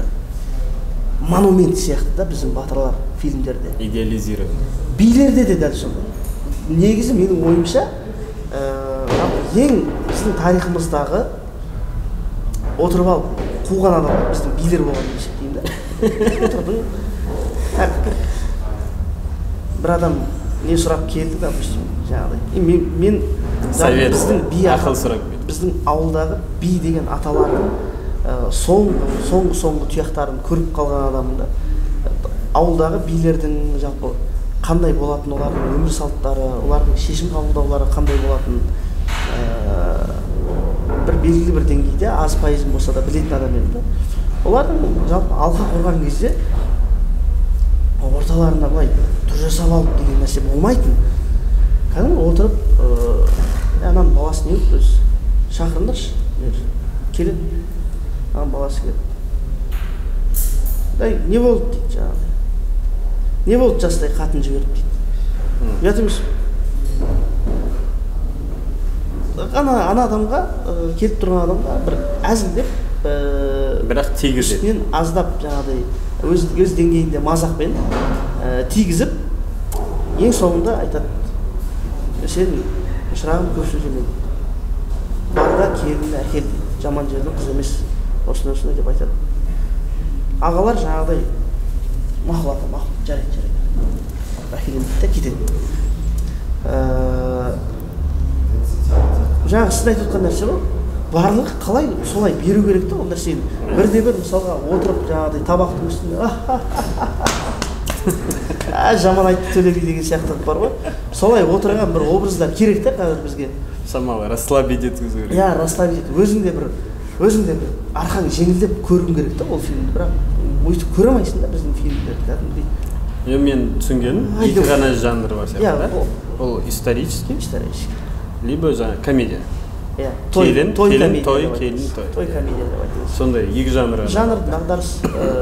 Speaker 2: монумент сияқты да біздің батырлар фильмдерде.
Speaker 1: Идеализирован.
Speaker 2: Билерде де дәл сондай. Негізі менің ойымша ең біздің тарихымыздағы отырып алып қуған адам біздің билер болған деп есептеймін да. Отырдың, бір адам не сұрап келді, допустим, жаңағыдай. Мен біздің ауылдағы би деген аталардың соңғы тұяқтарын көріп қалған адамын да. Ауылдағы билердің жалпы қандай болатын, олардың өмір салттары, олардың шешім қабылдаулары қандай болатын, бір белгілі бір деңгейде аз пайызын болса да білетін адам еді. Олардың жалпы алқа құрған кезде орталарында былай түр жасап алып деген нәрсе болмайтын. Кәдімгі отырып, ананың баласы не болды өзі? Шақырыңдаршы, келеді. Ананың баласы келеді. Не болды дейді жаңағыдай. Не болды жастай қатын жіберіп дейді. Ұят емес. Ана адамға, келіп тұрған адамға бір әзілдеп,
Speaker 1: бірақ тигізіп,
Speaker 2: үстінен аздап жаңағыдай өз деңгейінде мазақпен тигізіп, ең соңында айтады: сен шырағым көп сөйлеме, бар да келінді әкел дейді, жаман жердің қыз емес, осындай деп айтады. Ағалар жаңағыдай мақұл, жарайды, әкелем дейді да кетеді. Жаңағы сіз айтып отқан нәрсе бар, барлығы қалай солай беру керек та ол нәрсені. Бірде бір мысалға отырып жаңағыдай табақтың үстінде жаман айтты төле би деген сияқтылық бар ғой. Солай отырған бір образдар керек та қазір бізге.
Speaker 1: Шамалы расслабить еткізу керек.
Speaker 2: Иә, расслабить етіп, өзіңде бір арқаң жеңілдеп көргің керек та ол фильмді, бірақ өйтіп көре алмайсың да біздің фильмдерді кәдімгідей.
Speaker 1: Мен түсінгенім, екі ғана жанр бар сияқты да? Ол исторический, либо комедия.
Speaker 2: Той
Speaker 1: комедия.
Speaker 2: Той комедия деп айтамыз.
Speaker 1: Сондай екі жанр.
Speaker 2: Жанр дағдарыс,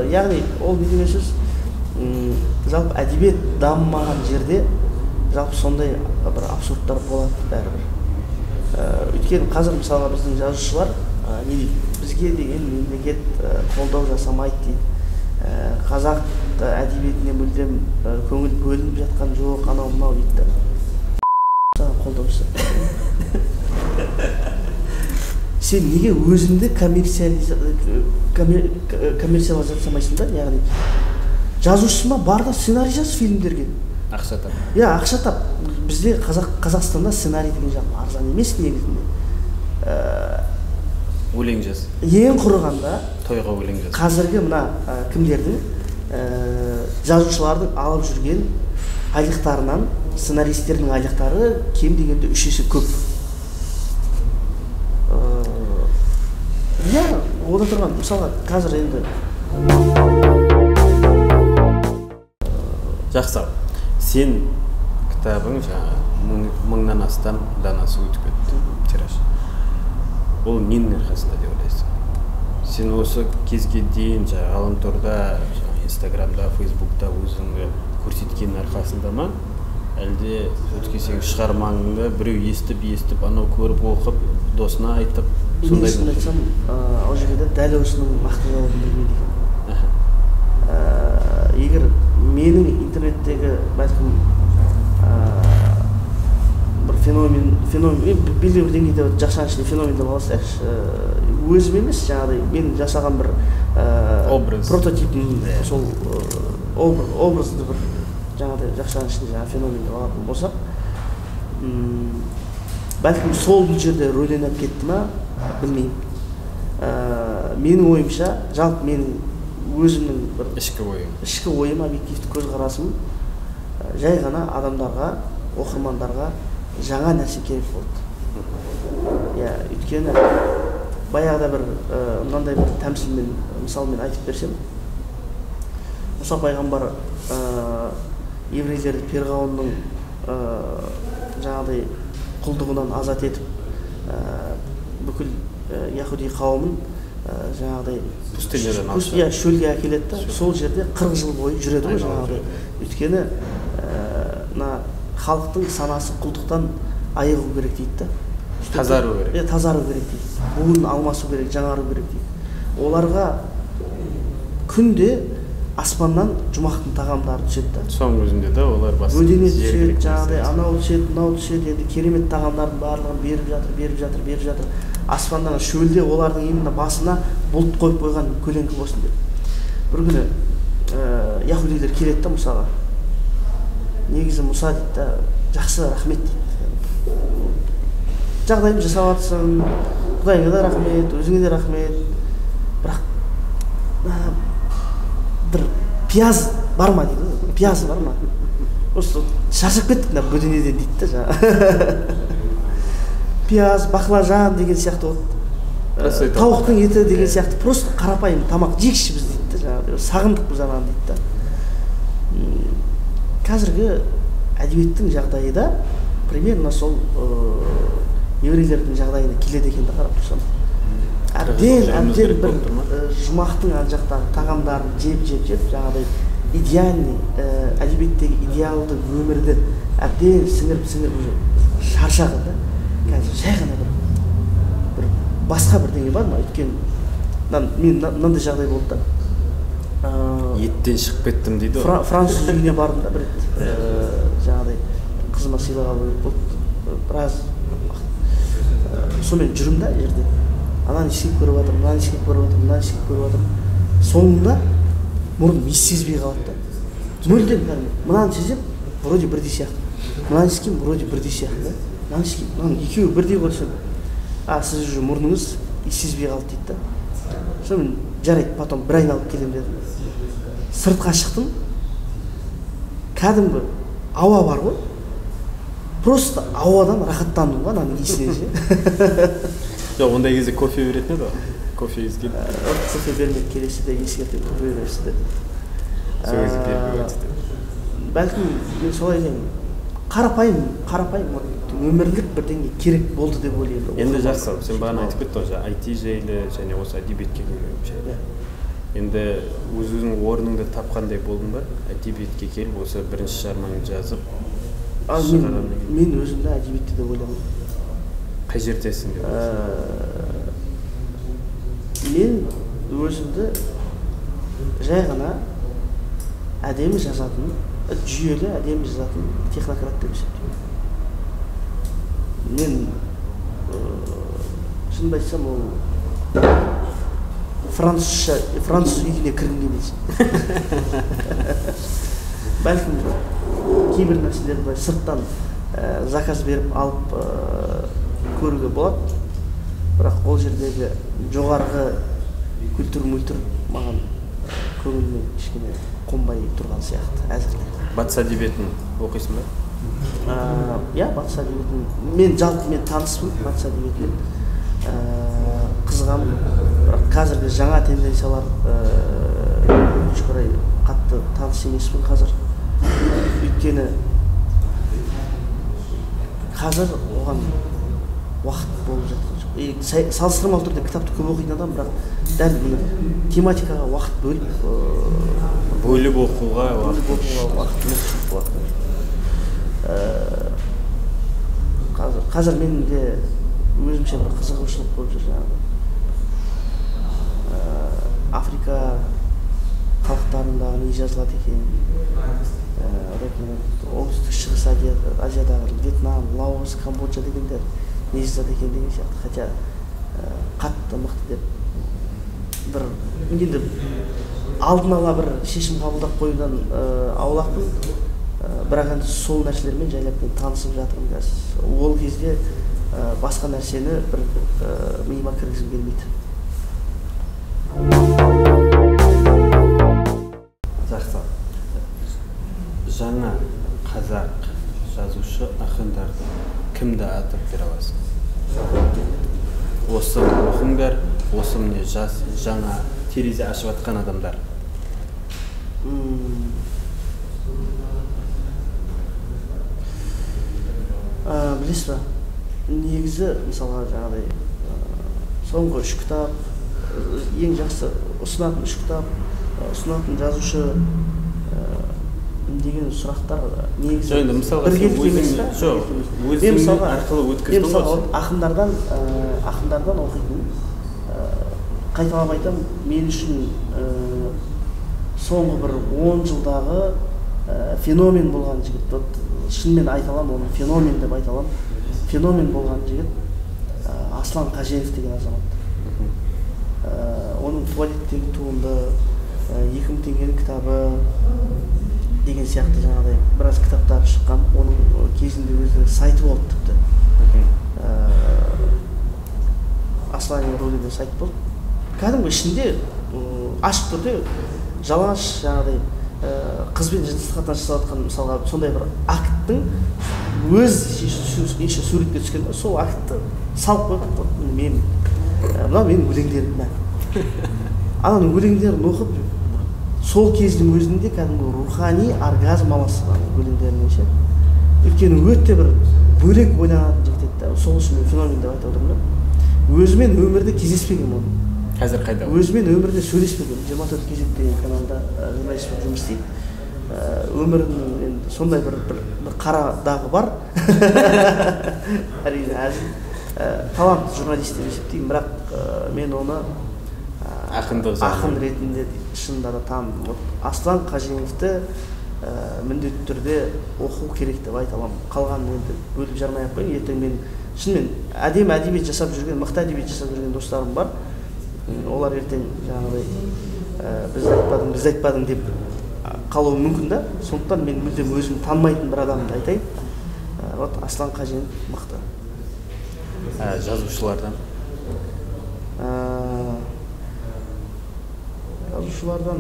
Speaker 2: яғни ол не деген сөз, жалпы әдебиет дамымаған жерде жалпы сондай бір абсурдтар болады бәрібір. Өйткені қазір мысалға біздің жазушылар не дейді, бізге деген мемлекет қолдау жасамайды дейді. Қазақ әдебиетіне мүлдем көңіл бөлініп жатқан жоқ, анау мынау дейді. Қолдау жасап. Сен неге өзіңді коммерциализациямайсың да, яғни жазушысың ба, бар да сценарий жаз фильмдерге.
Speaker 1: Ақша тап.
Speaker 2: Иә, ақша тап. Бізде Қазақстанда сценарий деген жағын арзан емес негізінде.
Speaker 1: Өлең жаз.
Speaker 2: Ең құрығанда
Speaker 1: тойға өлең жаз.
Speaker 2: Қазіргі мына кімдердің жазушылардың алып жүрген айлықтарынан сценаристердің айлықтары кем дегенде 3 есе көп. Иә, ода тұрған, мысалға қазір енді
Speaker 1: жақсы. Сен кітабың мыңнан астам данасы өтіп кетті, тираж. Ол ненің арқасында деп ойлайсың? Сен осы кезге дейін ғаламторда, Инстаграмда, Фейсбукта өзіңді көрсеткен арқасында ма? Әлде өткен сен шығармаңды біреу естіп, анау көріп оқып, досына айтып, сондай
Speaker 2: мен айтсам, ол жерде дәл осының нақты жауабын білмейді екен. Егер менің интернеттегі бәлкім бір феномен белгілі бір деңгейде жақшаның ішінде феномен деп алсақ, өзім емес, жаңағыдай мен жасаған бір прототипін, сол образды бір жаңағыдай жақшаның ішінде феномен деп алатын болсақ, бәлкім сол бұл жерде рөлденіп кетті ма, білмеймін. Менің ойымша, жалпы менің өзімнің бір ішкі ойым, объективті көзқарасым жай ғана адамдарға, оқырмандарға жаңа нәрсе керек болды. Өйткені баяғыда бір мынандай бір тәмсілмен, мысалмен айтып берсем, Мұса пайғамбар еврейлерді перғауынның жаңағыдай құлдығынан азат етіп, бүкіл яхуди қауымын жаңағыдай шөлге әкеледі да, сол жерде 40 жыл бойы жүреді ғой жаңағыдай. Өйткені халықтың санасы құлдықтан айығу керек дейді да.
Speaker 1: Тазару керек.
Speaker 2: Тазару керек дейді. Буын алмасу керек, жаңару керек дейді. Оларға күнде аспаннан жұмақтың тағамдары түседі да.
Speaker 1: Соның өзінде де олар басқа
Speaker 2: бөдене түседі, жаңағыдай анау түседі, мынау түседі, енді керемет тағамдардың барлығын беріп жатыр. Аспандан шөлде олардың именно басына бұлт қойып қойған көлеңкі болсын деп. Бір күні яхудилер келеді да Мұсаға. Негізі Мұса дейді да, жақсы, рахмет дейді. Жағдайым жасап жатсың, Құдайыңа да рахмет, өзіңе де рахмет. Бірақ бір пияз бар ма дейді, пияз бар ма? Осы шаршап кеттік мына бөденеден дейді да жаңа. Пияз, баклажан деген сияқты болды. Тауықтың еті деген сияқты просто қарапайым тамақ жейікші біз дейді да жаңа. Сағындық біз ананы дейді да. Қазіргі әдебиеттің жағдайы да примерно сол еврейлердің жағдайына келеді екен да қарап тұрсам. Әбден бір жұмақтың ар жақтағы тағамдарын жеп жаңағыдай идеальный әдебиеттегі идеалды өмірді әбден сіңіріп шаршаған да. Қазір жай ғана бір басқа бірдеңе бар ма? Өйткені мен мынандай жағдай болды да.
Speaker 1: Еттен шығып кеттім дейді ғой.
Speaker 2: Француз үйіне бардым да бір рет. Жаңағыдай қызыма сыйлық алу керек болды. Біраз сонымен жүрмін да жерде. Ананы ішіп көріп жатырмын, мынаны ішіп көріп жатырмын. Соңында мұрным ес сезбей қалады да. Мүлдем мынаны сезем, вроде бірдей сияқты. Мынаны ішкем, вроде бірдей сияқты да. Мынаны ішкем, мынаны екеуі бірдей болсын. Сіз уже мұрныңыз ес сезбей қалды дейді да. Сонымен жарайды, потом бір айналып келем дедім. Сыртқа шықтым, кәдімгі ауа бар ғой, просто ауадан рахаттандым ғой ананың иісінен ше.
Speaker 1: Жоқ, ондай кезде кофе беретін еді ғой. Кофе езген.
Speaker 2: Кофе бермейді, келесіде ескертіп кофе бересіз деді.
Speaker 1: Сол кезде беріп өтті.
Speaker 2: Бәлкім мен солай деймін. Қарапайым өмірлік бірдеңе керек болды деп ойлаймын.
Speaker 1: Енді жақсы, сен бағана айтып кеттің ғой, IT жайлы және осы әдебиетке келген жайлы. Енді өзіңнің орныңды тапқандай болдың ба? Әдебиетке келіп, осы бірінші шығармаңды жазып шығарғаннан кейін.
Speaker 2: Мен өзімді әдебиетте деп ойламын.
Speaker 1: Қай жердесің деп ойлайсың?
Speaker 2: Мен өзімді жай ғана әдемі жазатын, жүйелі әдемі жазатын технократ деп есептеймін. Мен шынымды айтсам, ол француз үйіне кіргім келмейді. Бәлкім кейбір нәрселерді сырттан заказ беріп алып көруге болады, бірақ ол жердегі жоғарғы күлтүр маған көңіліме кішкене қонбай тұрған сияқты әзірге.
Speaker 1: Батыс әдебиетін оқисың ба?
Speaker 2: Иә, батыс әдебиетін. Мен таныспын батыс әдебиетімен. Қызығамын, бірақ қазіргі жаңа тенденциялар өкінішке орай қатты таныс емеспін қазір. Өйткені қазір оған уақыт болып жатқан жоқ. Салыстырмалы түрде кітапты көп оқитын адам, бірақ дәл бұны тематикаға уақыт
Speaker 1: бөліп оқуға
Speaker 2: уақыт болады. Қазір менде өзімше бір қызығушылық болып жүр жаңағы. Африка халықтарындағы не жазылады екен, оңтүстік шығыс Азиядағы Вьетнам, Лаос, Камбоджа дегендер не жазады екен деген сияқты. Хотя қатты мықты деп бір енді алдын ала бір шешім қабылдап қоюдан аулақпын, бірақ енді сол нәрселермен жайлап мен танысып жатырмын қазір. Ол кезде басқа нәрсені бір миыма кіргізгім келмейді.
Speaker 1: Жақсы. Жаңа қазақ жазушы ақындарды кімді атап бере аласың? Осы оқыңдар, осы міне жаңа терезе ашып жатқан адамдар.
Speaker 2: Білесіз ба? Негізі, мысалға жаңағыдай соңғы 3 кітап, ең жақсы ұсынатын 3 кітап, ұсынатын жазушы деген сұрақтар негізі біргелік емес па?
Speaker 1: Өзің арқылы өткіздің ғой.
Speaker 2: Ақындардан оқитын, қайталап айтам, мен үшін соңғы бір 10 жылдағы феномен болған жігіт, шынымен айта аламын, оны феномен деп айта аламын. Феномен болған жігіт Аслан Қаженов деген азамат. Оның туалеттегі туынды, 2000 теңгенің кітабы деген сияқты жаңағыдай біраз кітаптар шыққан. Оның кезінде өзінің сайты болды тіпті. Аслан Ру деген сайт болды. Кәдімгі ішінде ашық түрде жалаңаш жаңағыдай қызбен жыныстық қатынас жасаватқан мысалға сондай бір акттың өз еще суретке түскен, сол актты салып қойған. Мынау менің өлеңдерім. Ананың өлеңдерін оқып, сол кездің өзінде кәдімгі рухани оргазм аласыз өлеңдерінен ше. Өйткені өте бір бөлек ойланатын жігіт еді. Сол үшін мен феномен деп айта отырмын. Өзімен өмірде кездеспеген оны.
Speaker 1: Қазір қайда?
Speaker 2: Өзімен өмірде сөйлеспеген. 24 кезек деген каналда журналист болып жұмыс істейді. Өмірінің енді сондай бір қара дағы бар. Әрине әзіл талантты журналист деп есептеймін, бірақ мен оны ақын ретінде шынында да таныдым. Аслан Қаженовті міндетті түрде оқу керек деп айта аламын. Қалғанын енді бөліп жармай ақ қояйын. Ертең мен шынымен әдемі әдебиет жасап жүрген, мықты әдебиет жасап жүрген достарым бар. Олар ертең жаңағыдай біз айтпадың деп қалуы мүмкін да. Сондықтан мен мүлдем өзім танымайтын бір адамды айтайын. Аслан Қаженов мықты.
Speaker 1: Жазушылардан?
Speaker 2: Жазушылардан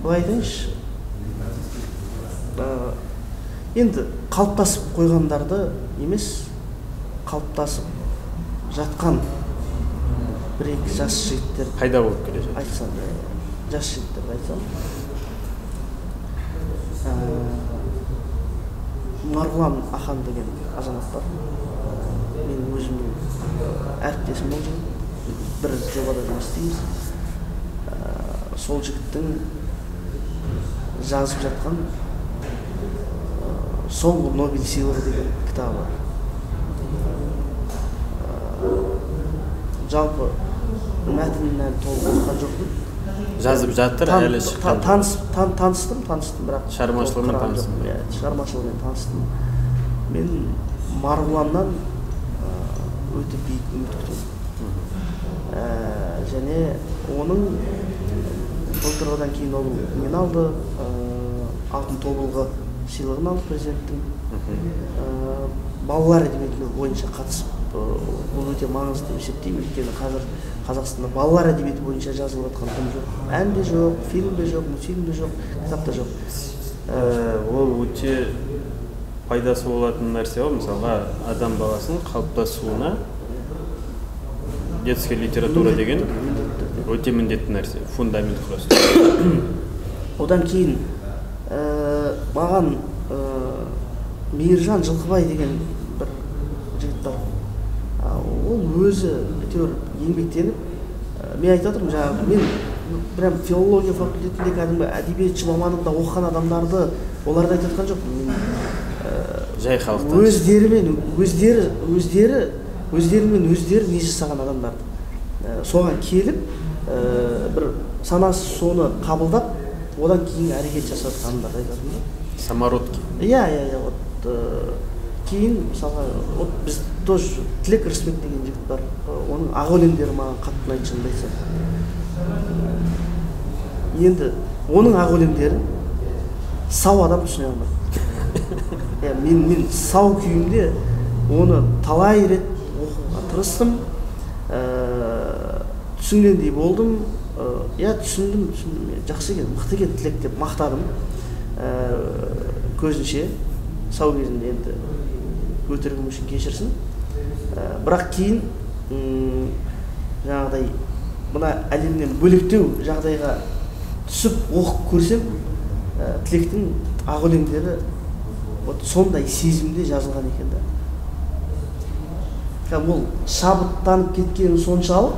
Speaker 2: былай айтайыншы, енді қалыптасып қойғандарды емес, қалыптасып жатқан бір-екі жас жігіттер
Speaker 1: пайда болып келе жатыр.
Speaker 2: Айтсам, жас жігіттерді айтсам, Марғұлан Ахан деген азамат бар. Мен өзімнің әріптесім ол жігіт. Бір жобада жұмыс істейміз. Сол жігіттің жазып жатқан соңғы Нобель сыйлығы деген кітабы бар. Жалпы мәтінін әлі толық оқыған жоқпын.
Speaker 1: Жазып жатыр, әлі шыққан.
Speaker 2: Таныстым, бірақ
Speaker 1: шығармашылығымен таныстым.
Speaker 2: Шығармашылығымен таныстым. Мен Марғұланнан өте биік үміт күтемін. Және оның былтыр одан кейін ол нені алды, алтын тобылғы сыйлығын алды президенттің. Балалар әдебиеті бойынша қатысып, бұл өте маңызды деп есептеймін. Өйткені қазір Қазақстанда балалар әдебиеті бойынша жазылып жатқан тым жоқ. Ән де жоқ, фильм де жоқ, мультфильм де жоқ, кітап та жоқ.
Speaker 1: Ол өте пайдасы болатын нәрсе ғой. Мысалға, адам баласының қалыптасуына детский литература деген өте міндетті нәрсе, фундамент құрастыру.
Speaker 2: Одан кейін маған Мейіржан Жылқыбай деген бір жігіт бар. Ол өзі әйтеуір еңбектеніп, мен айтып отырмын, жаңағы мен прям филология факультетінде кәдімгі әдебиетші мамандығында оқыған адамдарды оларды айтып жатқан жоқпын.
Speaker 1: Жай халықтан.
Speaker 2: Өздерімен өздері не жасаған адамдарды. Соған келіп, бір санасы соны қабылдап, одан кейін әрекет жасап жатқандарды айтатын да.
Speaker 1: Самородки.
Speaker 2: Иә, кейін мысалға біз тоже Тілек Рысбек деген жігіт бар. Оның ақ өлеңдері маған қатты ұнайды, шынымды айтсам. Енді оның ақ өлеңдерін сау адам түсіне алмайды. Мен сау күйімде оны талай рет оқуға тырыстым, түсінгендей болдым. Түсіндім, жақсы екен, мықты екен Тілек деп мақтадым. Көзінше сау кезінде енді өтірігім үшін кешірсін. Бірақ кейін жаңағыдай мына әлемнен бөлектеу жағдайға түсіп оқып көрсем, Тілектің ақ өлеңдері сондай сезімде жазылған екен да. Ол шабыттанып кеткені соншалық,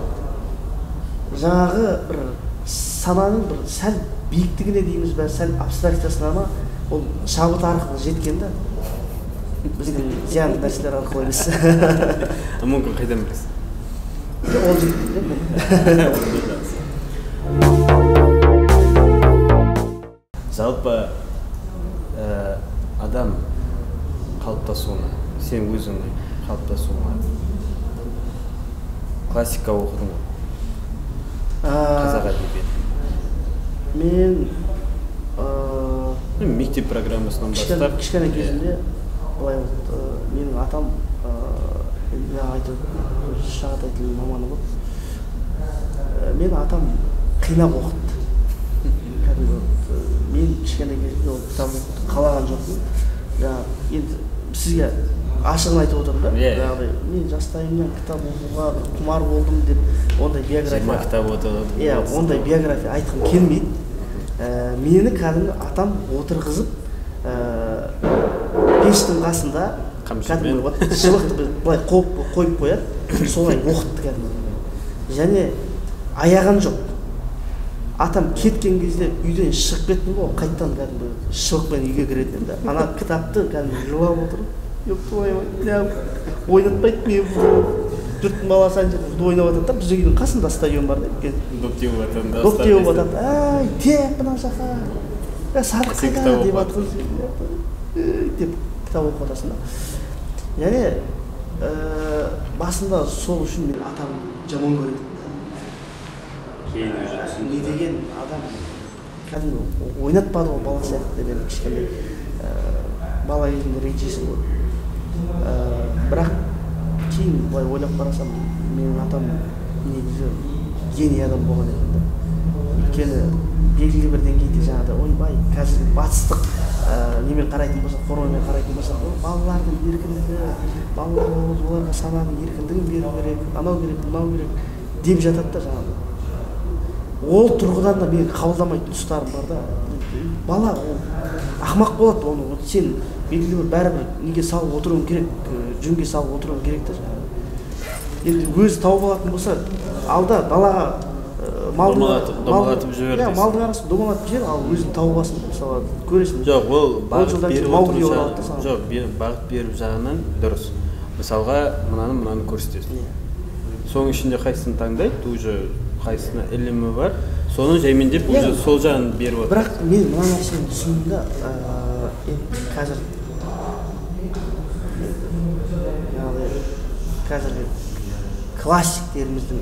Speaker 2: жаңағы бір сананың бір сәл биіктігіне дейміз бе, сәл абстракциясына ма, ол шабыт арқылы жеткен да. Біздің зиянды нәрселер арқылы емес.
Speaker 1: Мүмкін қайдан білесің?
Speaker 2: Ол жеткен.
Speaker 1: Жалпы адам қалыптасуына, сен өзіңнің қалыптасуына классика оқыдың ғой? Қазақ әдебиетін. Мен мектеп программасынан бастап
Speaker 2: кішкене кезімде былай болды, менің атам шағатай тілі маманы болды. Мен атам қинап оқытты. Мен кішкене кезімде ол кітап оқытты, қалаған жоқпын. Енді сізге ашығын айтып отырмын да. Мен жастайымнан кітап оқуға құмар болдым деп ондай биография.
Speaker 1: Кітап отырды.
Speaker 2: Ондай биография айтқым келмейді. Мені кәдімгі атам отырғызып, пештің қасында кәдімгі шылықты былай қойып қояды, солай оқытты кәдімгі. Және аяған жоқ. Атам кеткен кезде үйден шығып кеттім ғой, қайттан кәдімгі шылықпен үйге кіретін да. Ана кітапты кәдімгі жылап отырып, ойнатпайды мен жұрттың баласы ана жерде ойнап жатады да, біздің үйдің қасында стадион бар деп.
Speaker 1: Доп
Speaker 2: теуіп жатады. Әй, тек мына жаққа. Садық қайда деп жатыр. Деп кітап оқып жатасың да. Және басында сол үшін мен атамды жаман көремін. Не деген адам кәдімгі ойнатпады ғой бала сияқты деп кішкене бала кезінде ренжисің ғой. Бірақ кейін былай ойлап қарасам, менің атам негізі гений адам болған екен да. өйткені белгілі бір деңгейде жаңағыдай ойбай қазір батыстық немен қарайтын болсақ, формамен қарайтын болсақ, балалардың еркіндігі, балалар оларға сананың еркіндігін беру керек, анау керек, мынау керек деп жатады да жаңағы. Ол тұрғыдан да мен қабылдамайтын тұстарым бар да. Бала ол ақымақ болады, оны сен белгілі бір бәрібір неге салып отыруың керек, жүнге салып отыруың керек та жаңағы. Енді өзі тауып алатын болса, алда далаға
Speaker 1: домалатып жібер.
Speaker 2: Иә, малдың арасын домалатып жібер, ал өзін тауып алсын, мысалы көресің.
Speaker 1: Жоқ, ол бағыт беріп жағынан дұрыс. Мысалға, мынаны көрсетесің. Соның ішінде қайсысын таңдайды, уже қайсысына ілімі бар, соны жаймендеп уже сол жағын беріп отыр.
Speaker 2: Бірақ мен мына нәрсені түсіндім да, қазіргі классиктеріміздің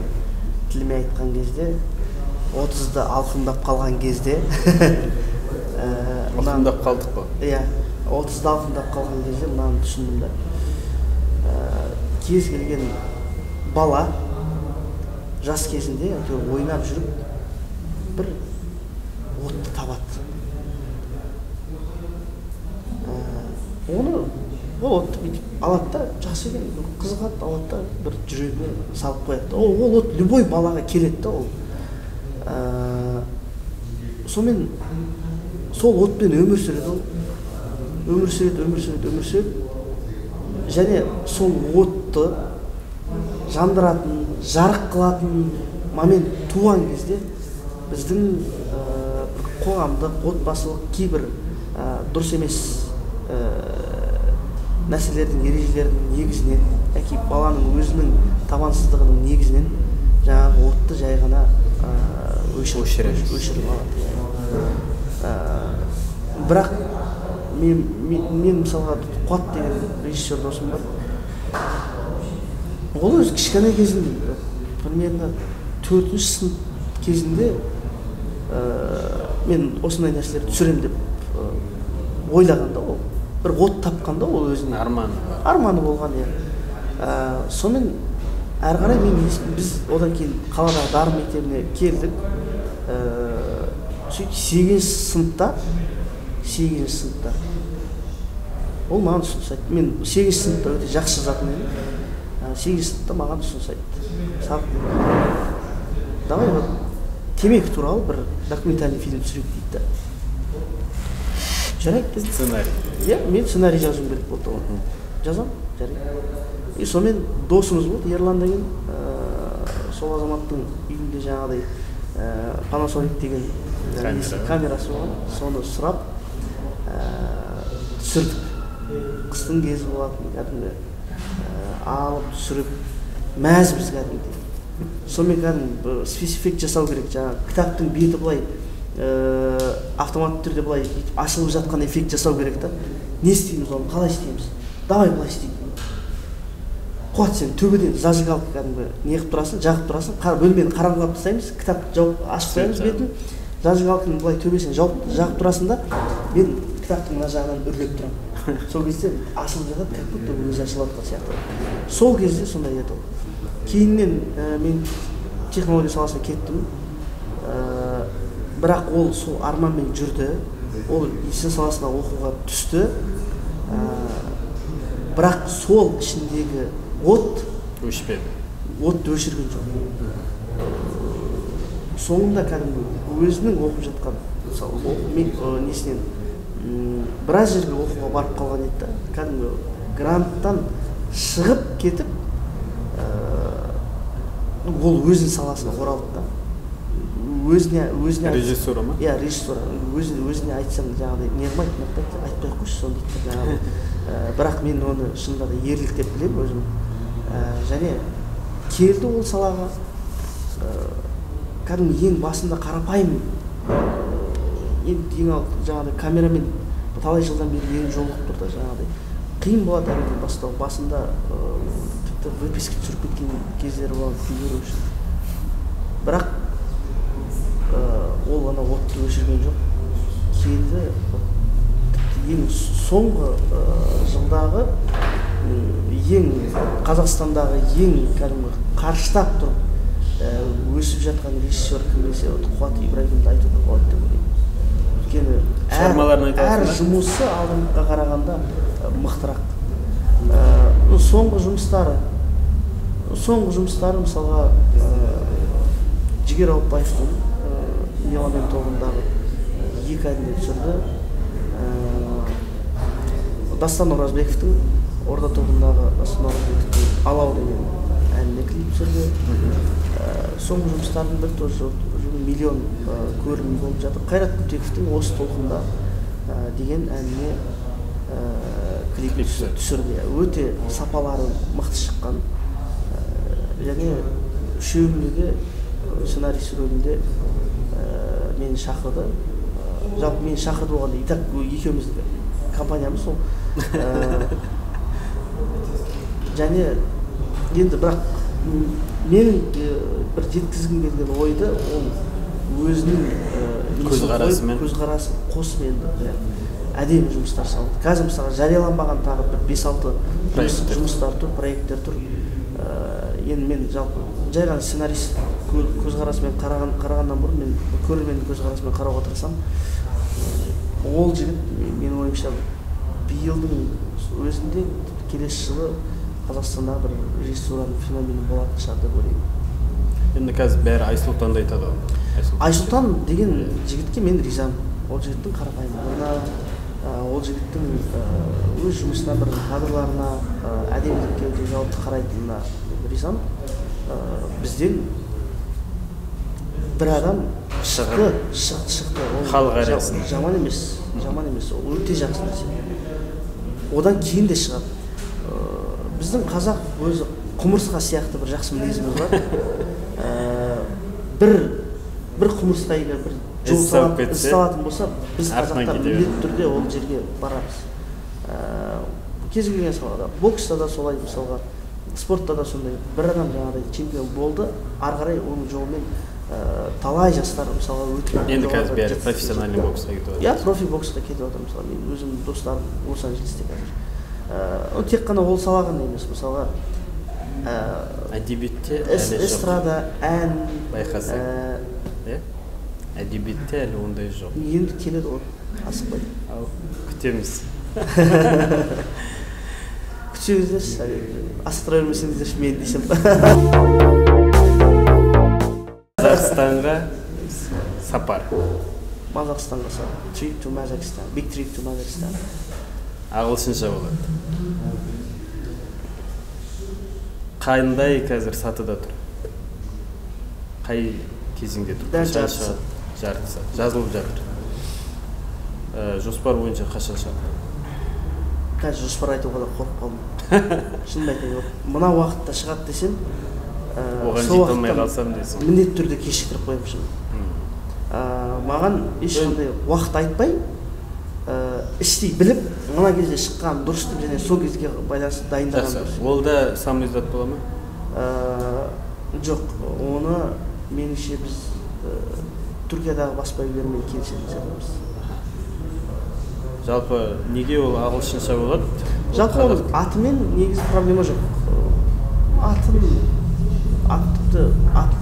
Speaker 2: тілімен айтқан кезде, 30-да алқымдап қалған кезде,
Speaker 1: алқымдап қалдық па?
Speaker 2: Иә, 30-да алқымдап қалған кезде мынаны түсіндім да. Кез келген бала жас кезінде ойнап жүріп бір отты табады. Ол отты алады да, жақсы екен, қызығады, алады да, бір жүрегіне салып қояды. Ол от любой балаға келеді да ол. Сонымен сол отпен өмір сүреді ол. Өмір сүреді. Және сол отты жандыратын, жарық қылатын момент туған кезде біздің қоғамдық, отбасылық кейбір дұрыс емес нәрселердің, ережелердің негізінен, яки баланың өзінің табансыздығының негізінен жаңағы отты жай ғана өшіріп алады. Бірақ мен мысалға Қуат деген режиссер досым бар. Ол өзі кішкене кезінде, примерно 4-ші сынып кезінде мен осындай нәрселерді түсірем деп ойлағанда ол. Бір от тапқанда ол өзінің арманы болған. Сонымен әрі қарай біз одан кейін қаладағы дарын мектебіне келдік. Сөйтіп 8-ші сыныпта ол маған ұсыныс айтты. Мен 8-ші сыныпта өте жақсы жазатын едім. 8-ші сыныпта маған ұсыныс айтты. Давай темекі туралы бір документальный фильм түсірейік дейді да. Жарайды дедім.
Speaker 1: Сценарий.
Speaker 2: Иә, мен сценарий жазуым керек болды оған. Жазам, жарайды. Сонымен досымыз болды, Ерлан деген, сол азаматтың үйінде жаңағыдай Panasonic деген камерасы болған, соны сұрап түсірдік. Қыстың кезі болатын, кәдімгі алып түсіріп мәзбіз кәдімгідей. Сонымен кәдімгі спецэффект жасау керек, жаңағы кітаптың беті былай автоматты түрде былай ашылып жатқан эффект жасау керек та. Не істейміз оны, қалай істейміз? Давай былай істейміз. Қуат, сен төбеден зажигалка кәдімгі неғып тұрасың, жағып тұрасың, бөлмені қараңғылап тастаймыз, кітапты жауып ашып қоямыз бетін, зажигалканы былай төбесін жағып тұрасың да, мен кітаптың мына жағынан үрлеп тұрамын. Сол кезде ашылып жатады, как будто өзі ашылып жатқан сияқты. Сол кезде сондай еді ол. Кейіннен мен технология саласына кеттім, бірақ ол сол арманмен жүрді, ол медицина саласына оқуға түсті, бірақ сол ішіндегі от өшірген жоқ. Соңында кәдімгі өзінің оқып жатқан, мысалы, несінен біраз жерге оқуға барып қалған еді, кәдімгі гранттан шығып кетіп, ол өзінің саласына оралды да.
Speaker 1: Режиссура ма?
Speaker 2: Иә, режиссура. Өзіне айтсам жаңағыдай неғым айтпай ақ қойшы соны дейді. Бірақ мен оны шынында да ерлік деп білемін өзім. Және келді ол салаға, кәдімгі ең басында қарапайым, ең жаңағыдай камерамен талай жылдан бері ең жолығып тұрды жаңағыдай. Қиын болады әрине бастау. Басында тіпті выписка түсіріп кеткен кездері болады кейбір үшін. Бірақ ол ана отты өшірген жоқ. Келді, ең соңғы жылдағы ең Қазақстандағы ең кәдімгі қарыштап тұрып өсіп жатқан режиссер кім десе Қуат Ибрагимді айтуға болады деп ойлаймын. Өйткені әр жұмысы алдыңғыға қарағанда мықтырақ. Соңғы жұмыстары мысалға Жігер Ауыпбаевтың Меломен тобындағы 2 әніне түсірді. Дастан Оразбековтың Орда тобындағы Дастан Оразбековтың Алау деген әніне клип түсірді. Соңғы жұмыстардың бір тоже миллион көрілім болып жатыр. Қайрат Күлтековтің Осы толқында деген әніне клип түсірді. Өте сапалары мықты шыққан. Және үшеуінде де сценарист рөлінде мені шақырды. Жалпы мені шақырды болғанда и так екеуміздің компаниямыз сол. Және енді бірақ менің бір жеткізгім келген ойды ол өзінің көзқарасын қосып енді әдемі жұмыстар салды. Қазір мысалы жарияланбаған тағы бір 5-6 жұмыстар тұр, проекттер тұр. Енді мен жалпы жай ғана сценарист көзқарасымен қарағаннан бұрын мен көрерменнің көзқарасымен қарауға тырысамын. Ол жігіт менің ойымша биылдың өзінде келесі жылы Қазақстанда бір режиссураның феномені болатын шығар деп ойлаймын.
Speaker 1: Енді қазір бәрі Айсұлтанды айтады ғой.
Speaker 2: Айсұлтан деген жігітке мен ризамын. Ол жігіттің қарапайымдылығына, ол жігіттің өз жұмысына, бір кадрларына, әдемілікке өте жауапты қарайтынына ризамын. Бізден бір адам шықты.
Speaker 1: Халық арасында.
Speaker 2: Жаман емес, ол өте жақсы нәрсе. Одан кейін де шығады. Біздің қазақ өзі құмырсқа сияқты бір жақсы мінезіміз бар. Бір құмырсқа егер бір жол салатын болса, біз қазақтар міндетті түрде ол жерге барамыз. Кез келген салада, бокста да солай, мысалға, спортта да сондай. Бір адам жаңағыдай чемпион болды, ары қарай оның жолымен талай жастар мысалға өтіп.
Speaker 1: Енді қазір бәрі профессиональный боксқа кетіп жатыр.
Speaker 2: Иә, профи боксқа кетіп жатыр. Мысалы, мен өзім достарым Лос-Анджелесте қазір. Тек қана ол салаға емес, мысалға
Speaker 1: әдебиетте
Speaker 2: эстрада, ән
Speaker 1: байқасаң, әдебиетте әлі ондай жоқ.
Speaker 2: Енді келеді ғой, асықпай.
Speaker 1: Күтеміз.
Speaker 2: Күтсеңіздерші, асықтыра бермесеңіздерші мен десем.
Speaker 1: Қазақстанға сапар.
Speaker 2: Қазақстанға сапар. Trip to Kazakhstan. Big trip to Kazakhstan.
Speaker 1: Ағылшынша болады. Қайындай қазір сатыда тұр? Қай кезеңде тұр?
Speaker 2: Дәл жарты
Speaker 1: сат. Жазылып жатыр. Жоспар бойынша қашан шығады?
Speaker 2: Қазір жоспар айтуға да қорқып қалдым. Шынымды айтайын. Мына уақытта шығады десем,
Speaker 1: оған жете алмай қалсам десем.
Speaker 2: Міндетті түрде кешіктіріп қоямын шын. Маған ешқандай уақыт айтпай, іштей біліп, мына кезде шыққан дұрыс деп және сол кезге байланысты дайындаған дұрыс.
Speaker 1: Ол да самоиздат бола ма?
Speaker 2: Жоқ, оны меніңше біз Түркиядағы баспа үйлерімен келісетін сияқтымыз.
Speaker 1: Жалпы неге ол ағылшынша болады?
Speaker 2: Жалпы оның атымен негізі проблема жоқ.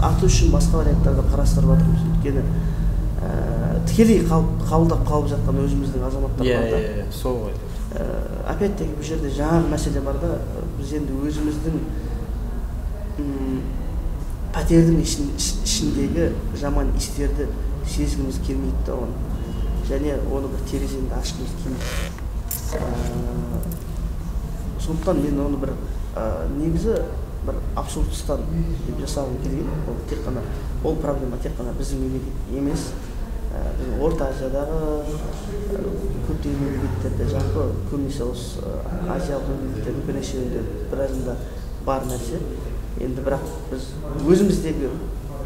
Speaker 2: Аты үшін басқа варианттарды қарастырып жатырмыз. Өйткені тікелей қабылдап қалып жатқан өзіміздің азаматтар бар да.
Speaker 1: Сол ғой.
Speaker 2: Опять-таки бұл жерде жаңағы мәселе бар да, біз енді өзіміздің пәтердің ішіндегі жаман истерді сезгіміз келмейді да оны. Және оны бір терезені ашқымыз келмейді. Сондықтан мен оны бір негізі бір абсурдстан деп жасағым келген. Ол проблема тек қана біздің мемлекет емес. Орта Азиядағы көптеген мемлекеттерде, жалпы көбінесе осы азиялық мемлекеттердің бірнешеуінде біразында бар нәрсе. Енді бірақ біз өзіміздегі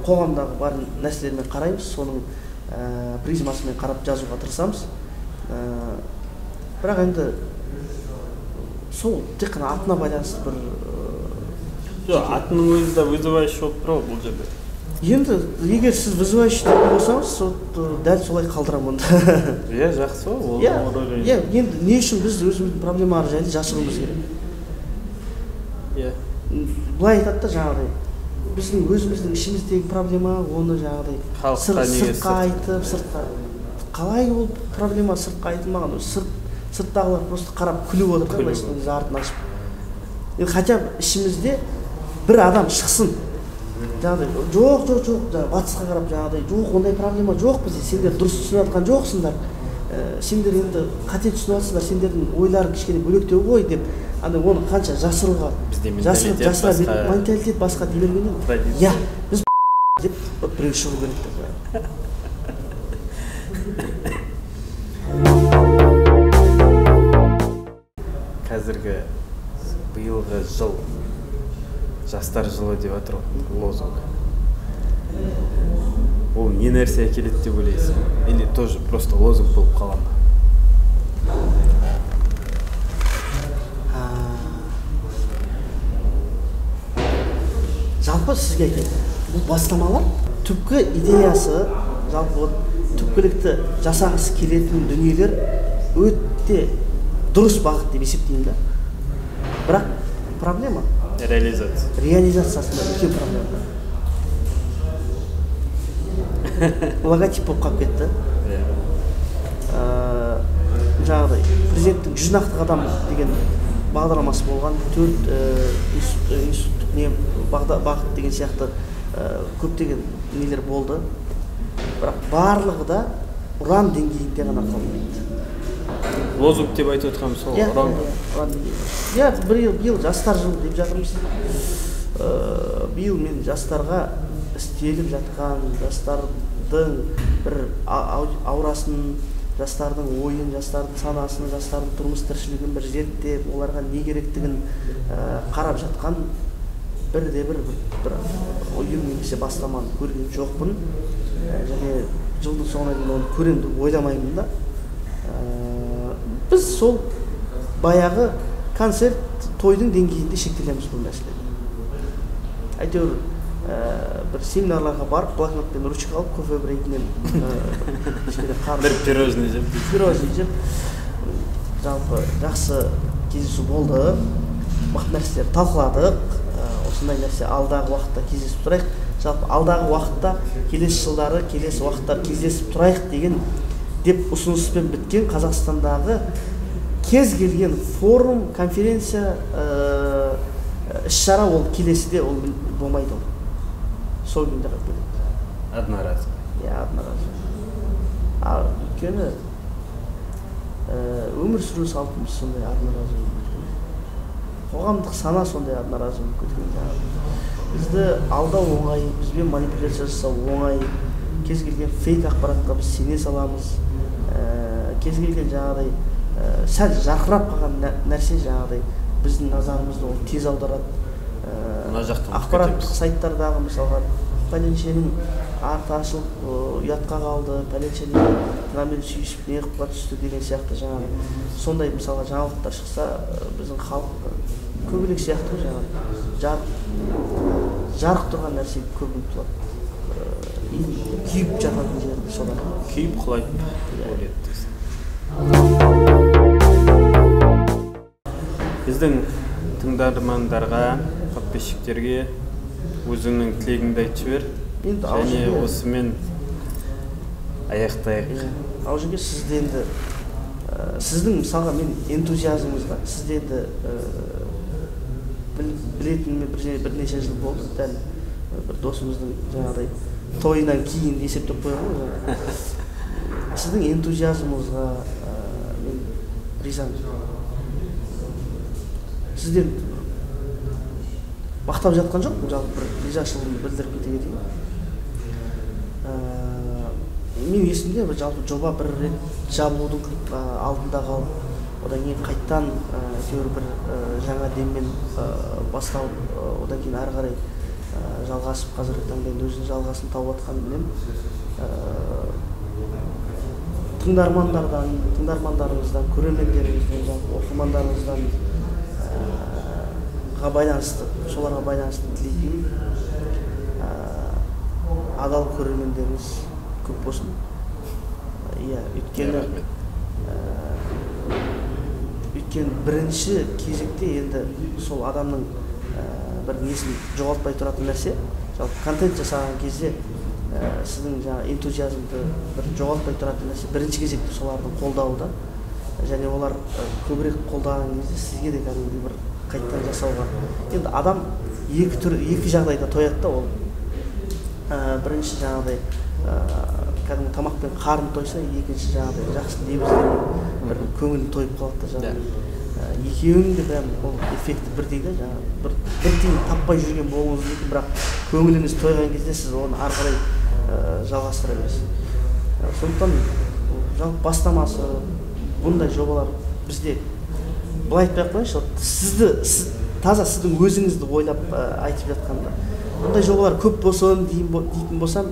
Speaker 2: қоғамдағы бар нәрселермен қараймыз, соның призмасымен қарап жазуға тырысамыз. Бірақ енді сол тек қана атына байланысты бір...
Speaker 1: Жоқ, атының өзі де вызывающий болып тұр бұл жерде.
Speaker 2: Енді егер сіз вызывающий деп болсаңыз, дәл солай қалдырамын онда.
Speaker 1: Иә, жақсы ол.
Speaker 2: Иә, енді не үшін біз өзіміздің проблемалар жайлы жасыруымыз керек?
Speaker 1: Иә.
Speaker 2: Былай айтады да жаңағыдай, біздің өзіміздің ішіміздегі проблема, оны жаңағыдай сыртқа айтып, қалай ол проблема сыртқа айтылмаған, сырттағылар просто қарап күліп отыр да, былайша артын ашып. Енді хотя бы ішімізде бір адам шықсын, жаңағыдай жоқ, жаңағы батысқа қарап жаңағыдай жоқ, ондай проблема жоқ бізде, сендер дұрыс түсініп жатқан жоқсыңдар, сендер енді қате түсініп жатсыңдар, сендердің ойларың кішкене бөлектеу ғой деп, андай оны қанша жасыруға, менталитет басқа дей бергеннен, иә, біз деп біреу шығу керек деп.
Speaker 1: Қазіргі биылғы жыл жастар жылы деп жатыр ғой, лозунг. Ол не нәрсе әкеледі деп ойлайсың? Или тоже просто лозунг болып қала ма?
Speaker 2: Жалпы сізге айтайын, бұл бастамалар түпкі идеясы, жалпы түпкілікті жасағысы келетін дүниелер өте дұрыс бағыт деп есептеймін да. Бірақ проблема реализациясында үлкен проблема. Логотип болып қалып кетті. Жаңағыдай президенттің 100 нақты қадам деген бағдарламасы болған, 4 институттық бағыт деген сияқты көптеген нелер болды. Бірақ барлығы да ұран деңгейінде ғана қалмайды.
Speaker 1: Лозунг деп айтып отырғанымыз сол ұран.
Speaker 2: Иә, биыл жастар жылы деп жатырмыз. Биыл мен жастарға істеліп жатқан, жастардың бір аурасын, жастардың ойын, жастардың санасын, жастардың тұрмыс тіршілігін бір зерттеп, оларға не керектігін қарап жатқан бір ұйым немесе бастаманы көрген жоқпын. Және жылдың соңына дейін оны көремін деп ойламаймын да. Біз сол баяғы концерт, тойдың деңгейінде шектелеміз бұл мәселеде. Әйтеуір бір семинарларға барып, блокнотпен ручка алып, кофе брейкінен
Speaker 1: бір пирожный жеп,
Speaker 2: жалпы жақсы кездесу болды, мықты нәрселер талқыладық. Осындай нәрсе алдағы уақытта кездесіп тұрайық. Жалпы алдағы уақытта келесі жылдары, келесі уақыттар кездесіп тұрайық деген деп ұсыныспен біткен Қазақстандағы кез келген форум, конференция, іс-шара ол келесіде ол болмайды ол. Сол күнде қалып кетеді.
Speaker 1: Одноразово.
Speaker 2: Иә, одноразово. Өйткені өмір сүру салтымыз сондай одноразово. Қоғамдық сана сондай одноразово кеткен. Бізді алдау оңай, бізбен манипуляция жасау оңай. Кез келген фейк ақпаратқа біз сене саламыз. Кез келген жаңағыдай сәл жарқырап қалған нәрсе жаңағыдай біздің назарымызды ол тез аударады. Ақпараттық сайттардағы мысалға пәленшенің арты ашылып ұятқа қалды, пәленшенің мынамен сүйісіп не қылып түсті деген сияқты жаңағы сондай мысалға жаңалықтар шықса, біздің халық көбелек сияқты жаңағы жарық тұрған нәрсе көп ұмытылады. Күйіп жататын жерді содан.
Speaker 1: Күйіп құлайды. Біздің тыңдармандарға, подписчиктерге өзіңнің тілегіңді айтып жібер. Және осымен аяқтайық.
Speaker 2: Ал жерге сізде енді сіздің мысалға мен энтузиазмыңызға сізде енді білетініме бірнеше жыл болды. Дәл бір досымыздың жаңағыдай тойынан кейін есептеп қойған ғой. Сіздің энтузиазмыңызға мен ризамын. Сізден мақтап жатқан жоқпын, жалпы бір ризашылығымды білдіріп кете кетейін. Мен есімде жалпы жоба бір рет жабылудың алдында қалып, одан кейін қайттан бір жаңа деммен бастау, одан кейін ары қарай жалғасып, қазіргі таңда өзінің жалғасын тауып жатқанымен тыңдармандарыңыздан, көрермендеріңізден, жалпы оқырмандарыңыздан байланысты, соларға байланысты тілейтін адал көрермендеріңіз көп болсын. Иә, өйткені бірінші кезекте енді сол адамның бір несін жоғалтпай тұратын нәрсе. Жалпы контент жасаған кезде сіздің жаңағы энтузиазмды бір жоғалтпай тұратын нәрсе бірінші кезекте солардың қолдауы да. Және олар көбірек қолдаған кезде сізге де кәдімгідей бір қайттан жасауға. Енді адам екі жағдайда тояды да ол. Бірінші жаңағыдай кәдімгі тамақпен қарын тойса, екінші жаңағыдай жақсы лебізден бір көңілін тойып қалады да жаңағы. Екеуінің де прям ол эффекті бірдей да жаңағы бір тиын таппай жүрген болуыңыз мүмкін, бірақ көңіліңіз тойған кезде сіз оны ары қарай жалғастыра бересіз. Сондықтан жалпы бастамасы бұндай жобалар бізде былай айтпай ақ қояйыншы, таза сіздің өзіңізді ойлап айтып жатқанда бұндай жобалар көп болсын дейтін болсам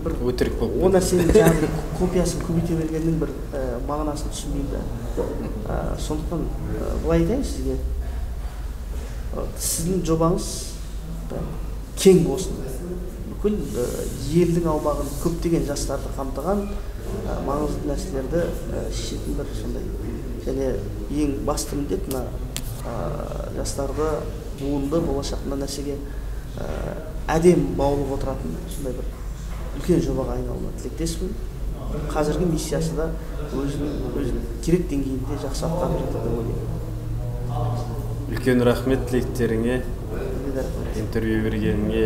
Speaker 2: бір
Speaker 1: өтірік болып
Speaker 2: ол нәрсенің жаңағы копиясын көбейте бергеннің бір мағынасын түсінбеймін да. Сондықтан былай айтайын сізге, сіздің жобаңыз кең болсын, бүкіл елдің аумағын көптеген жастарды қамтыған маңызды нәрселерді шешетін бір сондай, және ең басты міндет мына жастарды буынды болашақ мына нәрсеге әдем баулып отыратын сондай бір үлкен жобаға айналуына тілектеспін. Қазіргі миссиясы да өзінің керек деңгейінде жақсы атқарып жатыр деп ойлаймын.
Speaker 1: Үлкен рахмет тілектеріңе, интервью бергеніңе,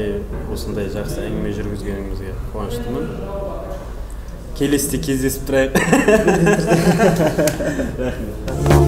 Speaker 1: осындай жақсы әңгіме жүргізгеніңізге қуаныштымын. Келесіде кездесіп тұрайық. Рахмет.